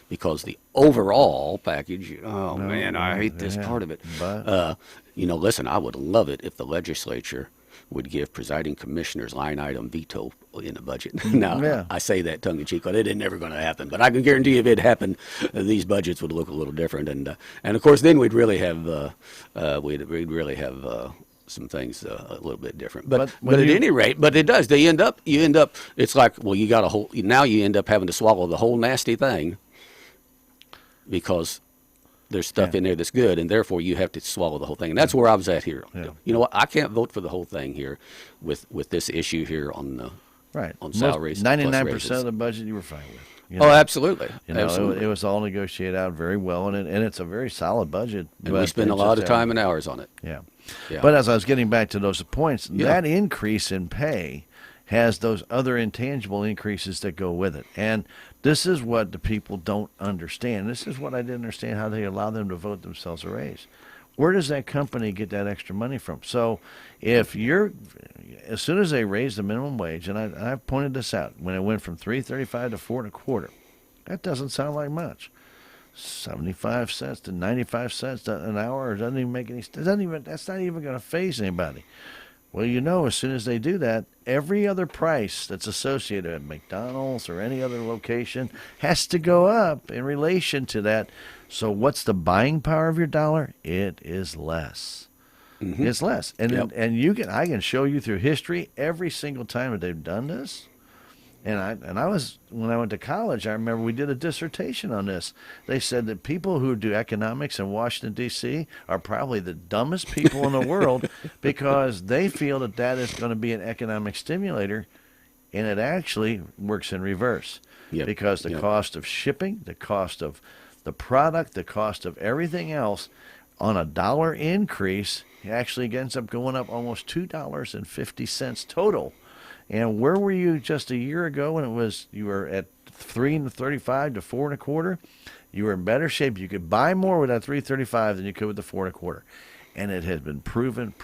because the overall package, man, I hate this part of it. But listen, I would love it if the legislature would give presiding commissioners line item veto in the budget. Now, Yeah. I say that tongue in cheek, but it ain't never going to happen. But I can guarantee you, if it happened, these budgets would look a little different. And of course, then we'd really have some things a little bit different. But at any rate, but it does. You end up. It's like, well, you got a whole. Now you end up having to swallow the whole nasty thing because there's stuff in there that's good, and therefore you have to swallow the whole thing. And that's where I was at here. Yeah. You know what? I can't vote for the whole thing here with this issue here on salaries. 99% of the budget you were fine with. You Oh, absolutely. You know, Absolutely. It was all negotiated out very well, and it's a very solid budget. And but we spend a it lot just of time and hours on it. Yeah. Yeah. But as I was getting back to those points, Yeah. that increase in pay has those other intangible increases that go with it. And this is what the people don't understand. This is what I didn't understand, how they allow them to vote themselves a raise. Where does that company get that extra money from? So as soon as they raise the minimum wage, and I've pointed this out, when it went from $3.35 to $4.25, that doesn't sound like much. 75 cents to 95 cents an hour doesn't even make any sense. That's not even going to faze anybody. Well, as soon as they do that, every other price that's associated at McDonald's or any other location has to go up in relation to that. So what's the buying power of your dollar? It is less. Mm-hmm. It's less. And Yep. I can show you through history every single time that they've done this. And when I went to college, I remember we did a dissertation on this. They said that people who do economics in Washington, D.C. are probably the dumbest people in the world because they feel that is going to be an economic stimulator, and it actually works in reverse. Yep. Because the cost of shipping, the cost of the product, the cost of everything else on a dollar increase actually ends up going up almost $2.50 total. And where were you just a year ago when you were at $3.35 to $4.25? You were in better shape. You could buy more with that $3.35 than you could with the $4.25. And it has been proven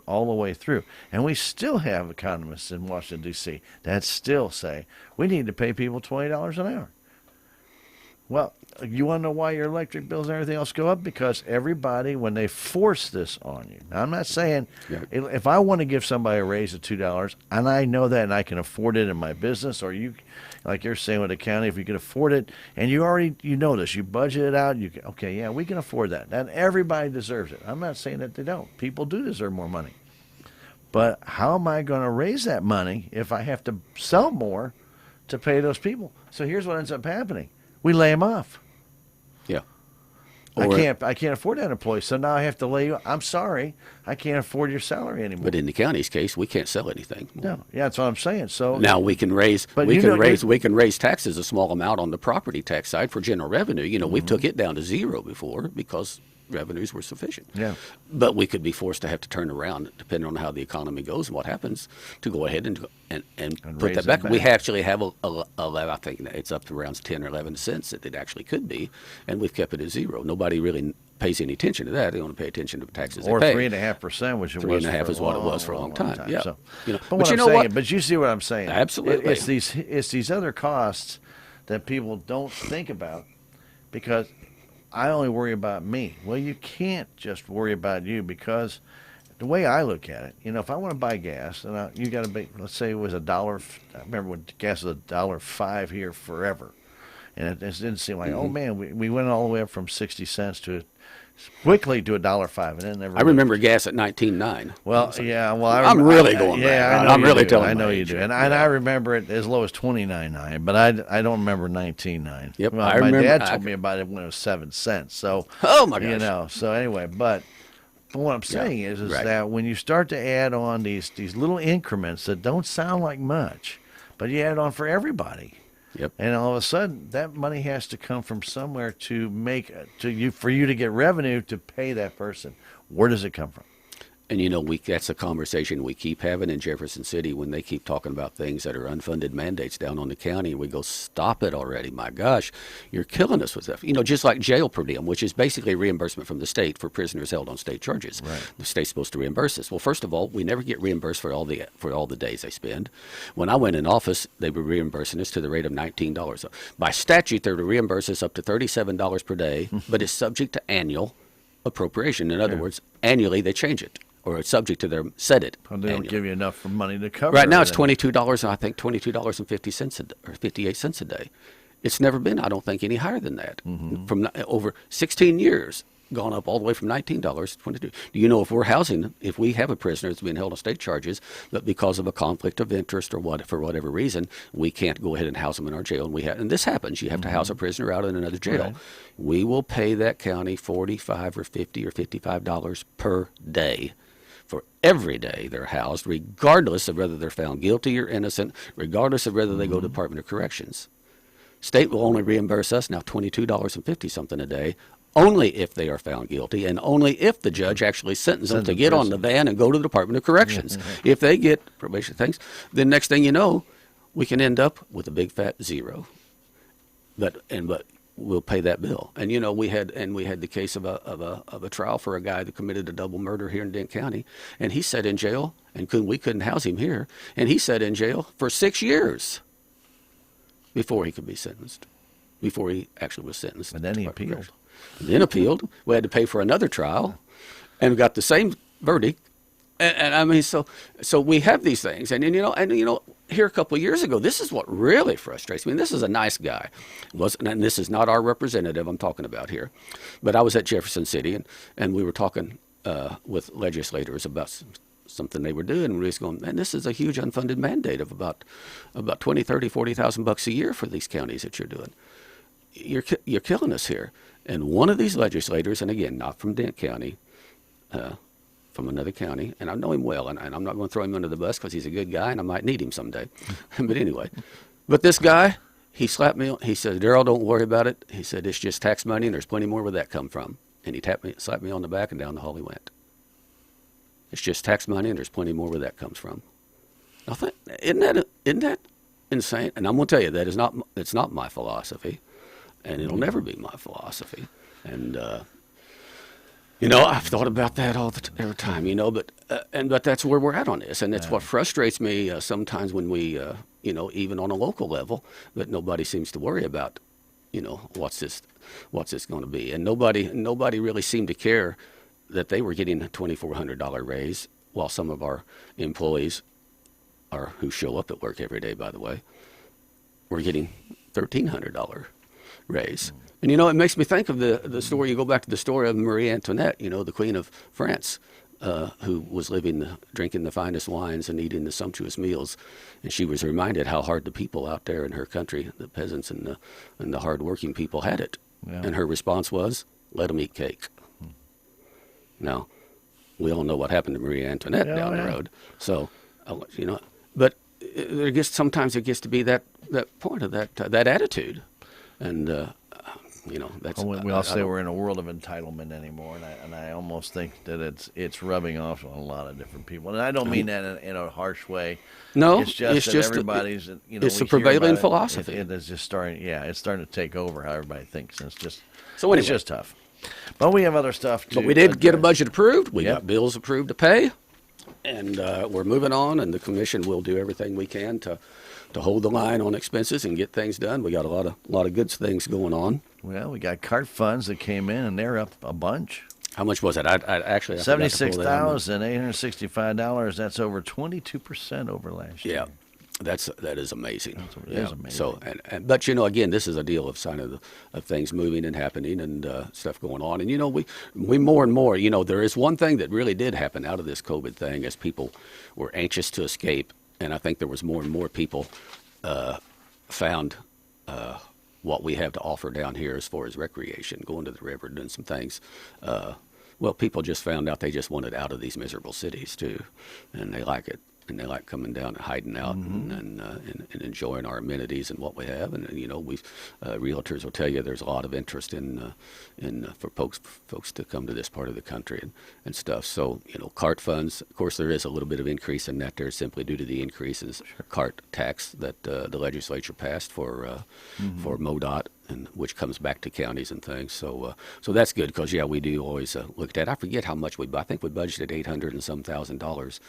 all the way through. And we still have economists in Washington, D.C. that still say we need to pay people $20 an hour. Well, you want to know why your electric bills and everything else go up? Because everybody, when they force this on you. Now, I'm not saying if I want to give somebody a raise of $2, and I know that and I can afford it in my business, or you, like you're saying with the county, if you can afford it, and you know this, you budget it out, we can afford that. And everybody deserves it. I'm not saying that they don't. People do deserve more money. But how am I going to raise that money if I have to sell more to pay those people? So here's what ends up happening. We lay them off. Yeah. I can't afford that employee, so now I have to lay you. I'm sorry, I can't afford your salary anymore. But in the county's case, we can't sell anything. No, that's what I'm saying. So now we can raise taxes a small amount on the property tax side for general revenue. We took it down to zero before because revenues were sufficient. Yeah. But we could be forced to have to turn around, depending on how the economy goes and what happens, to go ahead and put that back. We actually have I think it's up to around 10 or 11 cents that it actually could be, and we've kept it at zero. Nobody really pays any attention to that. They only pay attention to the taxes or they pay. 3.5%, which it was 3.5 is what it was for a long time. Yeah. So, But But you see what I'm saying? Absolutely. It's these other costs that people don't think about because I only worry about me. Well, you can't just worry about you because the way I look at it, if I want to buy gas, and you got to be, let's say it was $1. I remember when gas was $1.05 here forever, and it didn't seem like, oh man, we went all the way up from 60 cents to quickly to $1.05, and then never. I remember gas at 19.9. Well, yeah. Well, I'm really going back. Yeah, I'm really telling. I know you do, and I remember it as low as 29.9, but I don't remember 19.9. Yep, well, my dad told me about it when it was 7 cents. So oh my gosh, So anyway, but what I'm saying is that when you start to add on these little increments that don't sound like much, but you add on for everybody. Yep. And all of a sudden, that money has to come from somewhere for you to get revenue to pay that person. Where does it come from? And that's a conversation we keep having in Jefferson City when they keep talking about things that are unfunded mandates down on the county, and we go, stop it already. My gosh, you're killing us with that. Just like jail per diem, which is basically reimbursement from the state for prisoners held on state charges. Right. The state's supposed to reimburse us. Well, first of all, we never get reimbursed for all the days they spend. When I went in office, they were reimbursing us to the rate of $19. By statute, they would reimburse us up to $37 per day, but it's subject to annual appropriation. In other words, annually they change it. or it's subject to their set it. Well, they don't give you enough money to cover. Right now it's everything. $22. I think $22.50 or 58 cents a day. It's never been, I don't think, any higher than that. From over 16 years, gone up all the way from $19 to $22. Do you know if we have a prisoner that's being held on state charges, but because of a conflict of interest or for whatever reason, we can't go ahead and house them in our jail, and this happens. You have to house a prisoner out in another jail. Right. We will pay that county $45 or $50 or $55 per day for every day they're housed, regardless of whether they're found guilty or innocent, regardless of whether they go to the Department of Corrections. State will only reimburse us now $22.50 something a day, only if they are found guilty, and only if the judge actually sentences them to get on the van and go to the Department of Corrections. If they get probation things, then next thing you know, we can end up with a big fat zero. But we'll pay that bill. And you know, we had the case of a trial for a guy that committed a double murder here in Dent County, and he sat in jail, and we couldn't house him here, and he sat in jail for 6 years before he could be sentenced, before he actually was sentenced. And then he appealed. Then appealed. We had to pay for another trial, and got the same verdict. And I mean, so we have these things, and you know, here a couple of years ago, this is what really frustrates me. And this is a nice guy, and this is not our representative I'm talking about here, but I was at Jefferson City, and we were talking with legislators about something they were doing, and we was going, man, this is a huge unfunded mandate of about 20, 30, 40,000 bucks a year for these counties that you're doing. You're killing us here. And one of these legislators, and again, not from Dent County, from another county, and I know him well, and I'm not going to throw him under the bus because he's a good guy, and I might need him someday. But anyway, this guy, he slapped me. He said, Darrell, don't worry about it. He said, it's just tax money, and there's plenty more where that come from. And he slapped me on the back, and down the hall he went. It's just tax money, and there's plenty more where that comes from. Now, isn't that insane? And I'm going to tell you, it's not my philosophy, and it'll never be my philosophy. And you know, I've thought about that every time. You know, but that's where we're at on this, and it's what frustrates me sometimes when we, you know, even on a local level, that nobody seems to worry about. You know, what's this going to be? And nobody really seemed to care that they were getting a $2,400 raise, while some of our employees, who show up at work every day, by the way, were getting $1,300 raise. And you know, it makes me think of the story. You go back to the story of Marie Antoinette, you know, the Queen of France, who was drinking the finest wines and eating the sumptuous meals, and she was reminded how hard the people out there in her country, the peasants and the hard-working people, had it. Yeah. And her response was, "Let them eat cake." Now, we all know what happened to Marie Antoinette down the road. So, you know, but sometimes it gets to be that point of that attitude, and you know, that's. Well, we all say we're in a world of entitlement anymore, and I almost think that it's rubbing off on a lot of different people, and I don't mean that in a harsh way. No, it's just everybody's. You know, it's a prevailing philosophy. It's just starting. Yeah, it's starting to take over how everybody thinks, and it's just. So anyway, it's just tough. But we have other stuff too. But we did get a budget approved. We got bills approved to pay, and we're moving on. And the commission will do everything we can to hold the line on expenses and get things done. We got a lot of good things going on. Well, we got CART funds that came in, and they're up a bunch. How much was it? I actually $76,865. That's over 22% over last year. Yeah. That is amazing. It is amazing. So, but you know, again, this is a deal of sign of things moving and happening and stuff going on. And you know, we more and more. You know, there is one thing that really did happen out of this COVID thing, as people were anxious to escape, and I think there was more and more people found what we have to offer down here as far as recreation, going to the river, doing some things. Well, people just found out they just wanted out of these miserable cities too, and they like it. And they like coming down and hiding out and enjoying our amenities and what we have. And you know, realtors will tell you there's a lot of interest for folks to come to this part of the country and stuff. So you know, CART funds. Of course, there is a little bit of increase in that there simply due to the increase in CART tax that the legislature passed for MoDOT, and which comes back to counties and things. So that's good because we do always look at that. I forget how much I think we budgeted $800 and some $1,000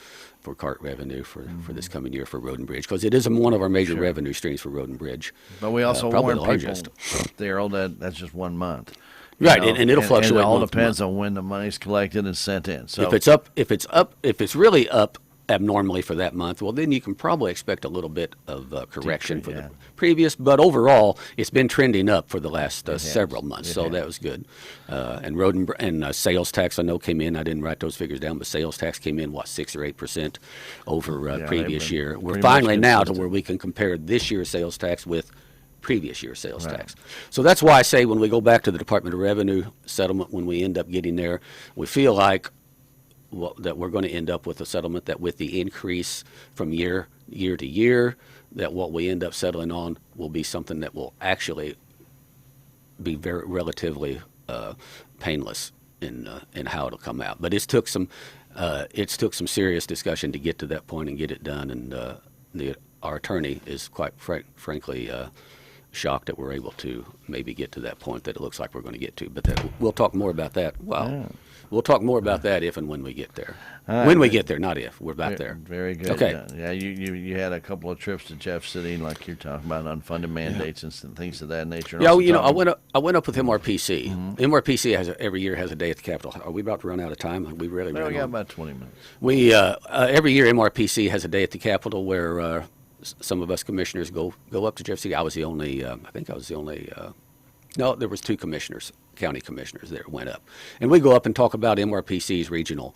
for CART revenue for this coming year for Road and Bridge, because it is one of our major revenue streams for Road and Bridge. But we also warn people, largest. Darrell, that's just 1 month. Right, and it'll fluctuate. And it all month to depends month. on when the money's collected and sent in. So If it's really up abnormally for that month, well, then you can probably expect a little bit of correction for the previous. But overall, it's been trending up for the last several months, so that was good. And road and sales tax, I know, came in. I didn't write those figures down, but sales tax came in 6 or 8% over previous year. We're finally now to where we can compare this year's sales tax with previous year's sales tax. So that's why I say when we go back to the Department of Revenue settlement, when we end up getting there, we feel like that we're going to end up with a settlement that with the increase from year to year, that what we end up settling on will be something that will actually be very relatively painless in how it'll come out. But it took some serious discussion to get to that point and get it done. And our attorney is quite frankly shocked that we're able to maybe get to that point that it looks like we're going to get to. But we'll talk more about that. Wow. Yeah. We'll talk more about that if and when we get there. When we get there, not if. We're about there. Very good. Okay. Yeah, you had a couple of trips to Jeff City, like you're talking about unfunded mandates and things of that nature. Yeah, I went up with MRPC. Mm-hmm. MRPC every year has a day at the Capitol. Are we about to run out of time? We really we got about 20 minutes. We every year MRPC has a day at the Capitol where some of us commissioners go up to Jeff City. I was the only. I think I was the only. No, there was 2 commissioners, county commissioners that went up. And we go up and talk about MRPC's regional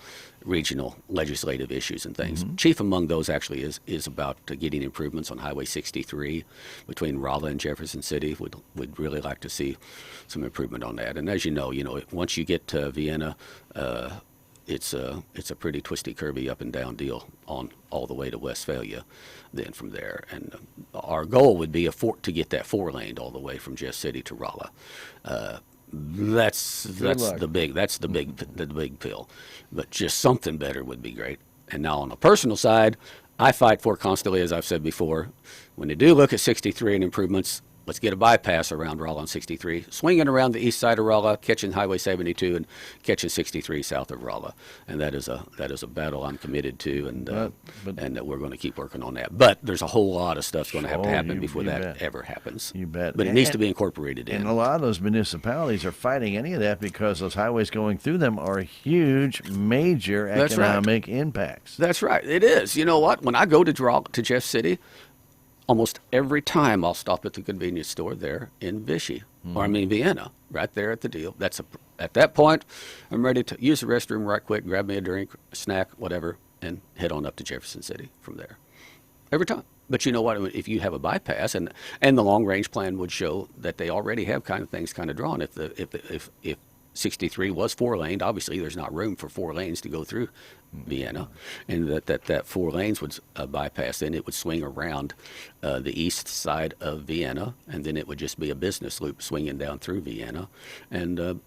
legislative issues and things. Mm-hmm. Chief among those actually is about getting improvements on Highway 63 between Rolla and Jefferson City. We'd really like to see some improvement on that. And as you know, once you get to Vienna, it's a pretty twisty, curvy, up and down deal on all the way to Westphalia. Then from there, and our goal would be to get that 4-laned all the way from Jeff City to Rolla. That's the big pill, but just something better would be great. And now on the personal side, I fight for constantly, as I've said before, when they do look at 63 and improvements, let's get a bypass around Rolla on 63, swinging around the east side of Rolla, catching Highway 72 and catching 63 south of Rolla. And that is a battle I'm committed to, and that we're going to keep working on that. But there's a whole lot of stuff's going to have to happen before that ever happens. You bet. But it needs to be incorporated in. And a lot of those municipalities are fighting any of that because those highways going through them are huge, major economic impacts. That's right. It is. You know what? When I go to Jeff City, almost every time I'll stop at the convenience store there in Vichy, Vienna, right there at the deal. At that point, I'm ready to use the restroom right quick, grab me a drink, a snack, whatever, and head on up to Jefferson City from there. Every time. But you know what? If you have a bypass, and the long range plan would show that they already have things drawn. If 63 was 4-laned, obviously there's not room for 4 lanes to go through Vienna, and that 4 lanes would bypass. Then it would swing around the east side of Vienna, and then it would just be a business loop swinging down through Vienna, and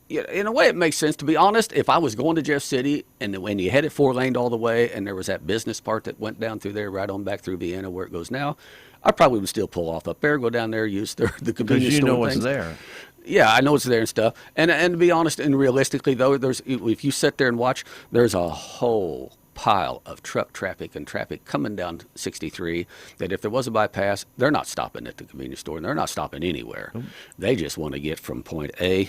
in a way it makes sense. To be honest, if I was going to Jeff City and when you had it 4-laned all the way, and there was that business part that went down through there, right on back through Vienna where it goes now, I probably would still pull off up there, go down there, use the convenience store. Because you know what's there. Yeah, I know it's there and stuff. And to be honest and realistically, though, if you sit there and watch, there's a whole pile of truck traffic and traffic coming down 63 that if there was a bypass, they're not stopping at the convenience store, and they're not stopping anywhere. They just want to get from point A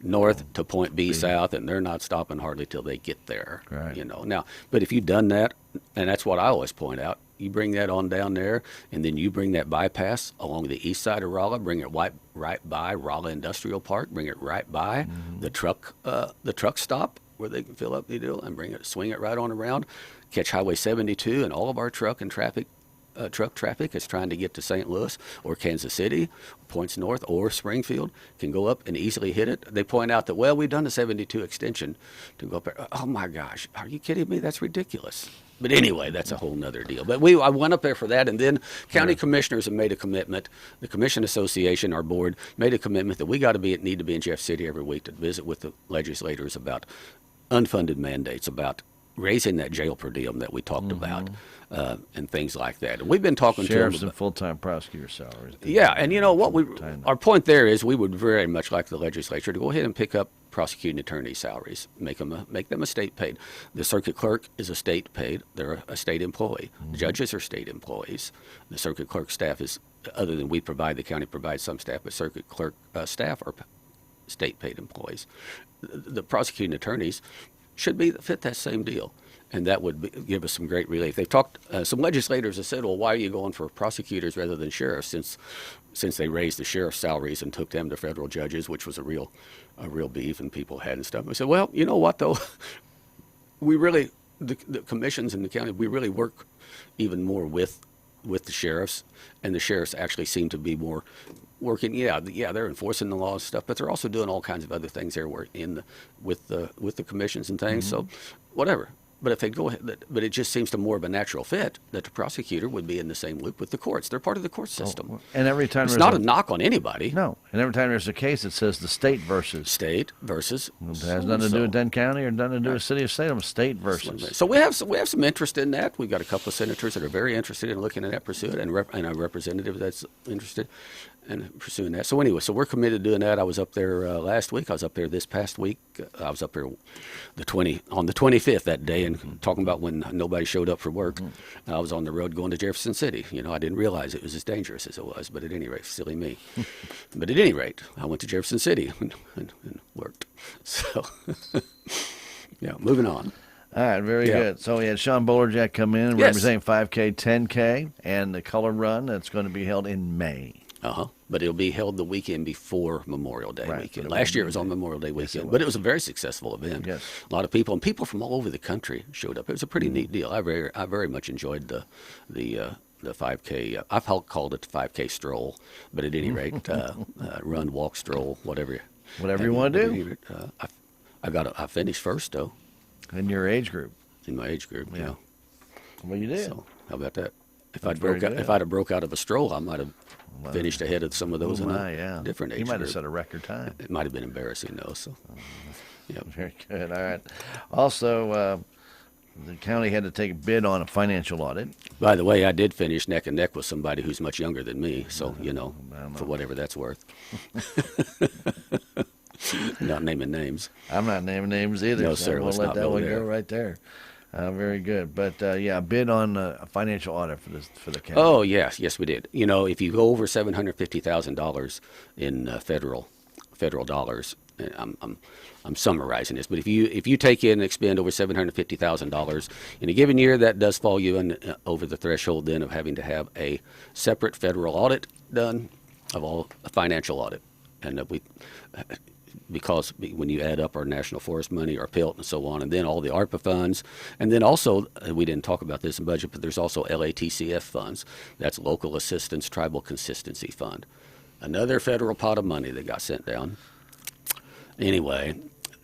north to point B south, and they're not stopping hardly till they get there. Right. Now, but if you've done that, and that's what I always point out, you bring that on down there, and then you bring that bypass along the east side of Rolla, bring it right by Rolla Industrial Park, bring it right by the truck stop where they can fill up the deal, and swing it right on around, catch Highway 72, and all of our truck traffic is trying to get to St. Louis or Kansas City, points north, or Springfield, can go up and easily hit it. They point out that, well, we've done the 72 extension to go up there. Oh my gosh, are you kidding me? That's ridiculous. But anyway, that's a whole nother deal. But I went up there for that, and then county commissioners have made a commitment. The Commission Association, our board, made a commitment that we need to be in Jeff City every week to visit with the legislators about unfunded mandates, about raising that jail per diem that we talked about, and things like that. And we've been talking Sheriffs to them and full-time prosecutor salaries. yeah, and you know what our point there is we would very much like the legislature to go ahead and pick up prosecuting attorney salaries, make them a state paid. The circuit clerk is a state paid; they're a state employee. The judges are state employees. The circuit clerk staff is, other than we provide, the county provides some staff, but circuit clerk staff are state paid employees. The prosecuting attorneys should fit that same deal. And that would give us some great relief. They've talked. Some legislators have said, "Well, why are you going for prosecutors rather than sheriffs?" Since they raised the sheriff's salaries and took them to federal judges, which was a real beef, and people had and stuff. We said, "Well, you know what though, we really the commissions in the county we really work even more with the sheriffs, and the sheriffs actually seem to be more working. Yeah, they're enforcing the law and stuff, but they're also doing all kinds of other things. They're working with the commissions and things. So, whatever." But if they go ahead, but it just seems to more of a natural fit that the prosecutor would be in the same loop with the courts. They're part of the court system. And every time it's not a knock on anybody. No, and every time there's a case, it says the state versus. State versus. It has nothing to do with Denton County or nothing to do with City of Salem. State versus. So we have some interest in that. We've got a couple of senators that are very interested in looking at that pursuit, and a representative that's interested in pursuing that. So anyway, we're committed to doing that. I was up there last week. I was up there this past week. I was up there on the 25th that day, and talking about when nobody showed up for work. I was on the road going to Jefferson City. You know, I didn't realize it was as dangerous as it was, but at any rate, silly me. But at any rate, I went to Jefferson City and worked. So, yeah, moving on. All right, very good. So we had Sean Bolerjack come in representing 5K, 10K, and the color run that's going to be held in May. But it'll be held the weekend before Memorial Day weekend. Last year it was on Memorial Day weekend, but it was a very successful event. Yes. A lot of people, and people from all over the country showed up. It was a pretty neat deal. I very much enjoyed the 5K. I've called it the 5K stroll, but at any rate, run, walk, stroll, whatever you want to do. I finished first though. In your age group. In my age group, yeah. Well, you did. So how about that? If I'd have broke out of a stroll, I might have finished ahead of some of those different age You might have group. set a record time. It might have been embarrassing though. So, yeah. Very good. All right. Also, the county had to take a bid on a financial audit. By the way, I did finish neck and neck with somebody who's much younger than me. So for whatever that's worth. Not naming names. I'm not naming names either. No, so sir. We'll let that one go right there. Very good. But a bid on a financial audit for the county. Oh yes, we did. You know, if you go over $750,000 in federal dollars, I'm summarizing this, but if you take in and expend over $750,000 in a given year, that does fall you in over the threshold then of having to have a separate federal audit done of all a financial audit, and because when you add up our National Forest money, our PILT, and so on, and then all the ARPA funds, and then also, we didn't talk about this in budget, but there's also LATCF funds. That's Local Assistance Tribal Consistency Fund. Another federal pot of money that got sent down. Anyway,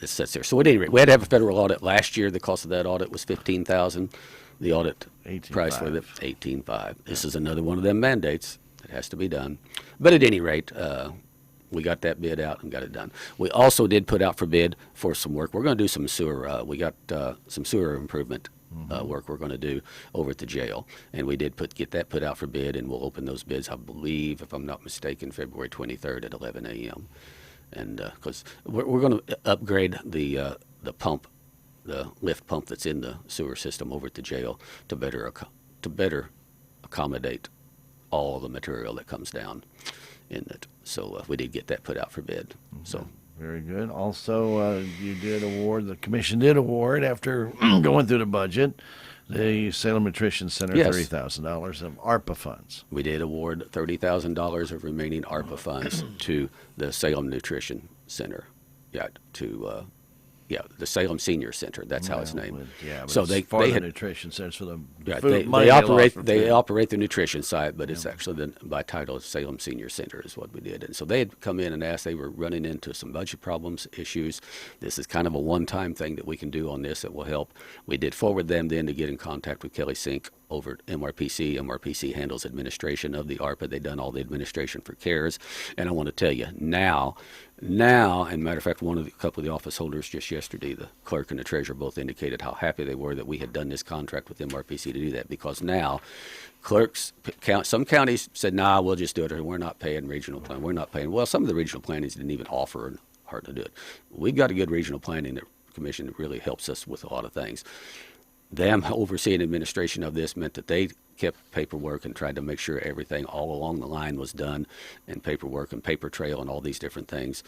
it sits there. So at any rate, we had to have a federal audit last year. The cost of that audit was $15,000. The audit price for it, $18,500. This is another one of them mandates. It has to be done. But at any rate, we got that bid out and got it done. We also did put out for bid for some work. We're going to do some sewer. We got some sewer improvement work we're going to do over at the jail, and we did get that put out for bid, and we'll open those bids, I believe, if I'm not mistaken, February 23rd at 11 a.m. And because we're going to upgrade the pump, the lift pump that's in the sewer system over at the jail to better accommodate all the material that comes down in it. So we did get that put out for bid. So very good. Also, the commission did award after going through the budget, the Salem Nutrition Center $30,000 of ARPA funds. We did award $30,000 of remaining ARPA funds to the Salem Nutrition Center. The Salem Senior Center. That's how it's named. So they had nutrition centers for the food they operate the nutrition side, but it's actually by title Salem Senior Center is what we did. And so they had come in and asked. They were running into some budget problems, issues. This is kind of a one-time thing that we can do on this that will help. We did forward them then to get in contact with Kelly Sink over at MRPC. MRPC handles administration of the ARPA. They've done all the administration for CARES. And I want to tell you, now, and matter of fact, a couple of the office holders just yesterday, the clerk and the treasurer, both indicated how happy they were that we had done this contract with MRPC to do that, because now clerks, some counties said, nah, we'll just do it, or we're not paying regional plan. We're not paying. Well, some of the regional plannings didn't even offer hard to do it. We've got a good regional planning commission that really helps us with a lot of things. Them overseeing administration of this meant that they kept paperwork and tried to make sure everything all along the line was done, and paperwork and paper trail and all these different things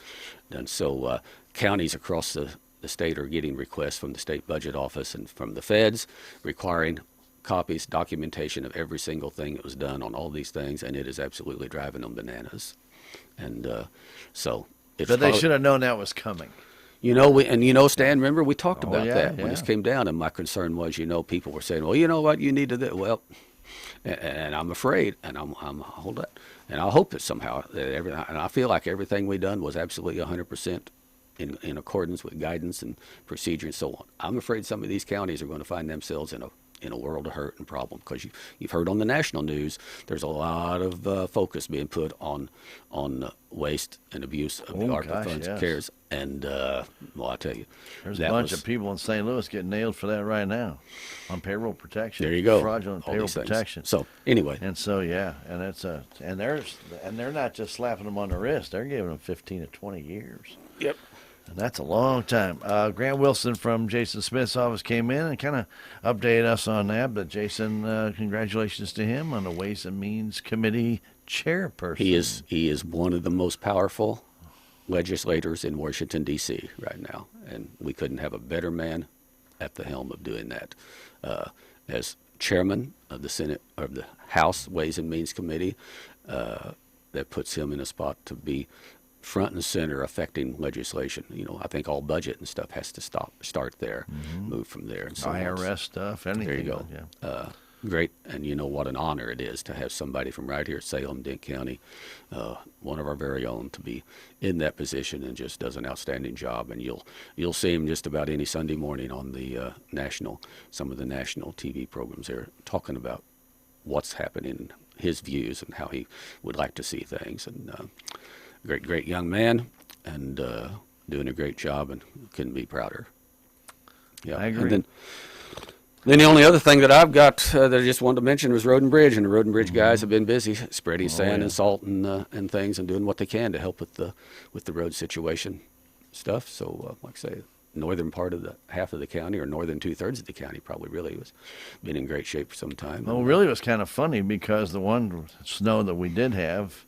done. So counties across the state are getting requests from the state budget office and from the feds requiring copies, documentation of every single thing that was done on all these things, and it is absolutely driving them bananas. And so it's But they should have known that was coming. Stan, remember we talked about that when this came down, and my concern was, people were saying, well, you know what, you need to do. Well, and I'm afraid, and I'm hold that, and I hope that somehow, and I feel like everything we done was absolutely 100% in accordance with guidance and procedure and so on. I'm afraid some of these counties are going to find themselves in a world of hurt and problem, because you've heard on the national news there's a lot of focus being put on waste and abuse of the ARPA funds, CARES, and well, I tell you, there's a bunch of people in St. Louis getting nailed for that right now on payroll protection. There you go, fraudulent payroll protection. So anyway, and they're not just slapping them on the wrist; they're giving them 15 to 20 years. Yep. And that's a long time. Grant Wilson from Jason Smith's office came in and kind of updated us on that. But Jason, congratulations to him on the Ways and Means Committee chairperson. He is one of the most powerful legislators in Washington, D.C. right now, and we couldn't have a better man at the helm of doing that. As chairman of the Senate, of the House Ways and Means Committee, that puts him in a spot to be front and center affecting legislation. I think all budget and stuff has to start there, move from there. And so IRS stuff, anything. There you go. Yeah. Great, and what an honor it is to have somebody from right here, Salem, Dent County, one of our very own, to be in that position and just does an outstanding job. And you'll see him just about any Sunday morning on the some of the national TV programs there, talking about what's happening, his views, and how he would like to see things. And great young man, and doing a great job, and couldn't be prouder. Yeah, I agree. And then the only other thing that I've got that I just wanted to mention was Road and Bridge, and the Road and Bridge guys have been busy spreading sand and salt and things, and doing what they can to help with the road situation stuff. So, like I say, northern part of half of the county, or northern 2/3 of the county, probably really was been in great shape for some time. Well, really, it was kind of funny, because the one snow that we did have,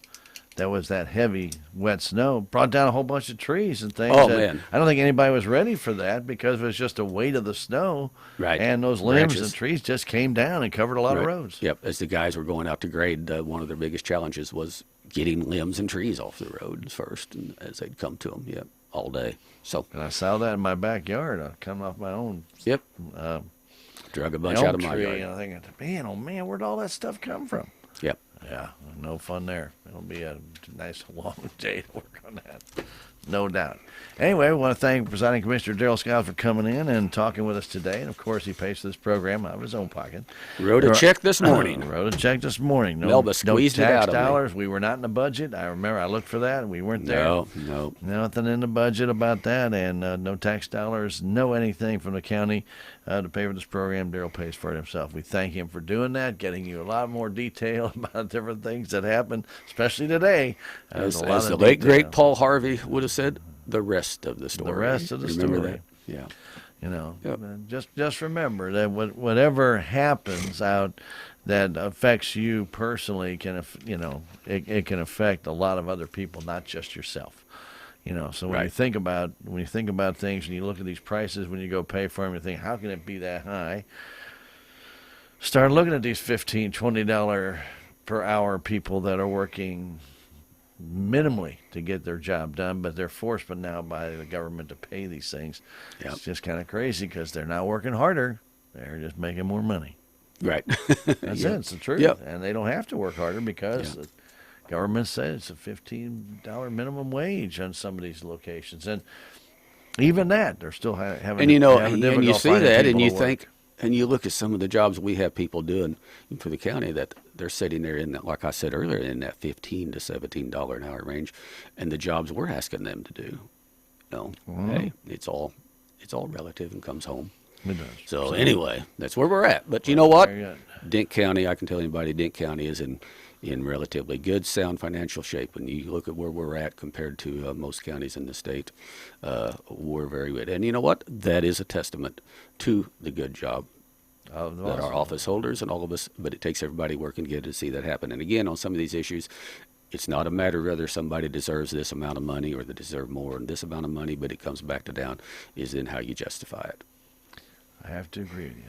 that was that heavy, wet snow, brought down a whole bunch of trees and things. Oh, man. I don't think anybody was ready for that, because it was just the weight of the snow. Right. And those limbs Branches. and trees just came down and covered a lot of roads. Yep. As the guys were going out to grade, one of their biggest challenges was getting limbs and trees off the roads first, and as they'd come to them, all day. So. And I saw that in my backyard. I come off my own. Yep. Drug a bunch out of my tree, yard. and I think, man, oh man, where'd all that stuff come from? Yep. Yeah, no fun there. It'll be a nice long day to work on that, no doubt. Anyway, we want to thank Presiding Commissioner Darrell Skiles for coming in and talking with us today. And, of course, he pays for this program out of his own pocket. Wrote a check this morning. Wrote a check this morning. Melba squeezed no it tax out of me. dollars. We were not in the budget. I remember I looked for that, and we weren't there. No. Nothing in the budget about that, and no tax dollars, no anything from the county to pay for this program. Darrell pays for it himself. We thank him for doing that, getting you a lot more detail about different things that happened, especially today. As the late, great Paul Harvey would have said, the rest of the story. The rest of the Remember story. that? Yeah. Just remember that whatever happens out that affects you personally it can affect a lot of other people, not just yourself. So when you think about things and you look at these prices, when you go pay for them, you think, how can it be that high? Start looking at these $15, $20 per hour people that are working minimally to get their job done, but they're forced now by the government to pay these things. Yep. It's just kind of crazy, because they're not working harder. They're just making more money. Right. That's it. It's the truth. Yep. And they don't have to work harder, because the government said it's a $15 minimum wage on some of these locations. And even that, they're still having And having and you difficult see finding that, people and you to work. think, And you look at some of the jobs we have people doing for the county that they're sitting there in that, like I said earlier, in that $15 to $17 an hour range, and the jobs we're asking them to do. Hey, it's all relative and comes home. It does. So anyway, that's where we're at. But you know what? Very good. Dent County, I can tell anybody, Dent County is in relatively good, sound financial shape. When you look at where we're at compared to most counties in the state, we're very good. And you know what? That is a testament to the good job that our office holders and all of us, but it takes everybody working together to see that happen. And again, on some of these issues, it's not a matter of whether somebody deserves this amount of money or they deserve more than this amount of money, but it comes back to down is in how you justify it. I have to agree with you.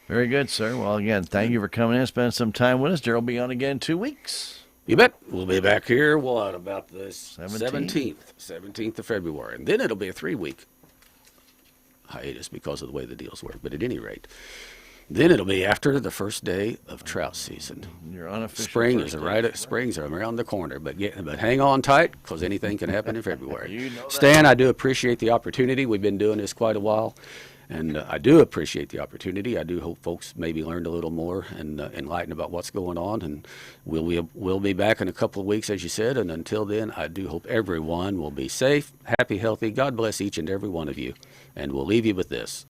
Very good, sir. Well, again, thank you for coming in, spending some time with us. Darrell will be on again in 2 weeks. You bet. We'll be back here, about the 17th. 17th of February. And then it'll be a 3-week hiatus because of the way the deals work. But at any rate, then it'll be after the first day of trout season. Your unofficial Springs are around the corner, but hang on tight because anything can happen in February. You know that. Stan, I do appreciate the opportunity. We've been doing this quite a while, and I do appreciate the opportunity. I do hope folks maybe learned a little more and enlightened about what's going on. And we'll be back in a couple of weeks, as you said. And until then, I do hope everyone will be safe, happy, healthy. God bless each and every one of you. And we'll leave you with this.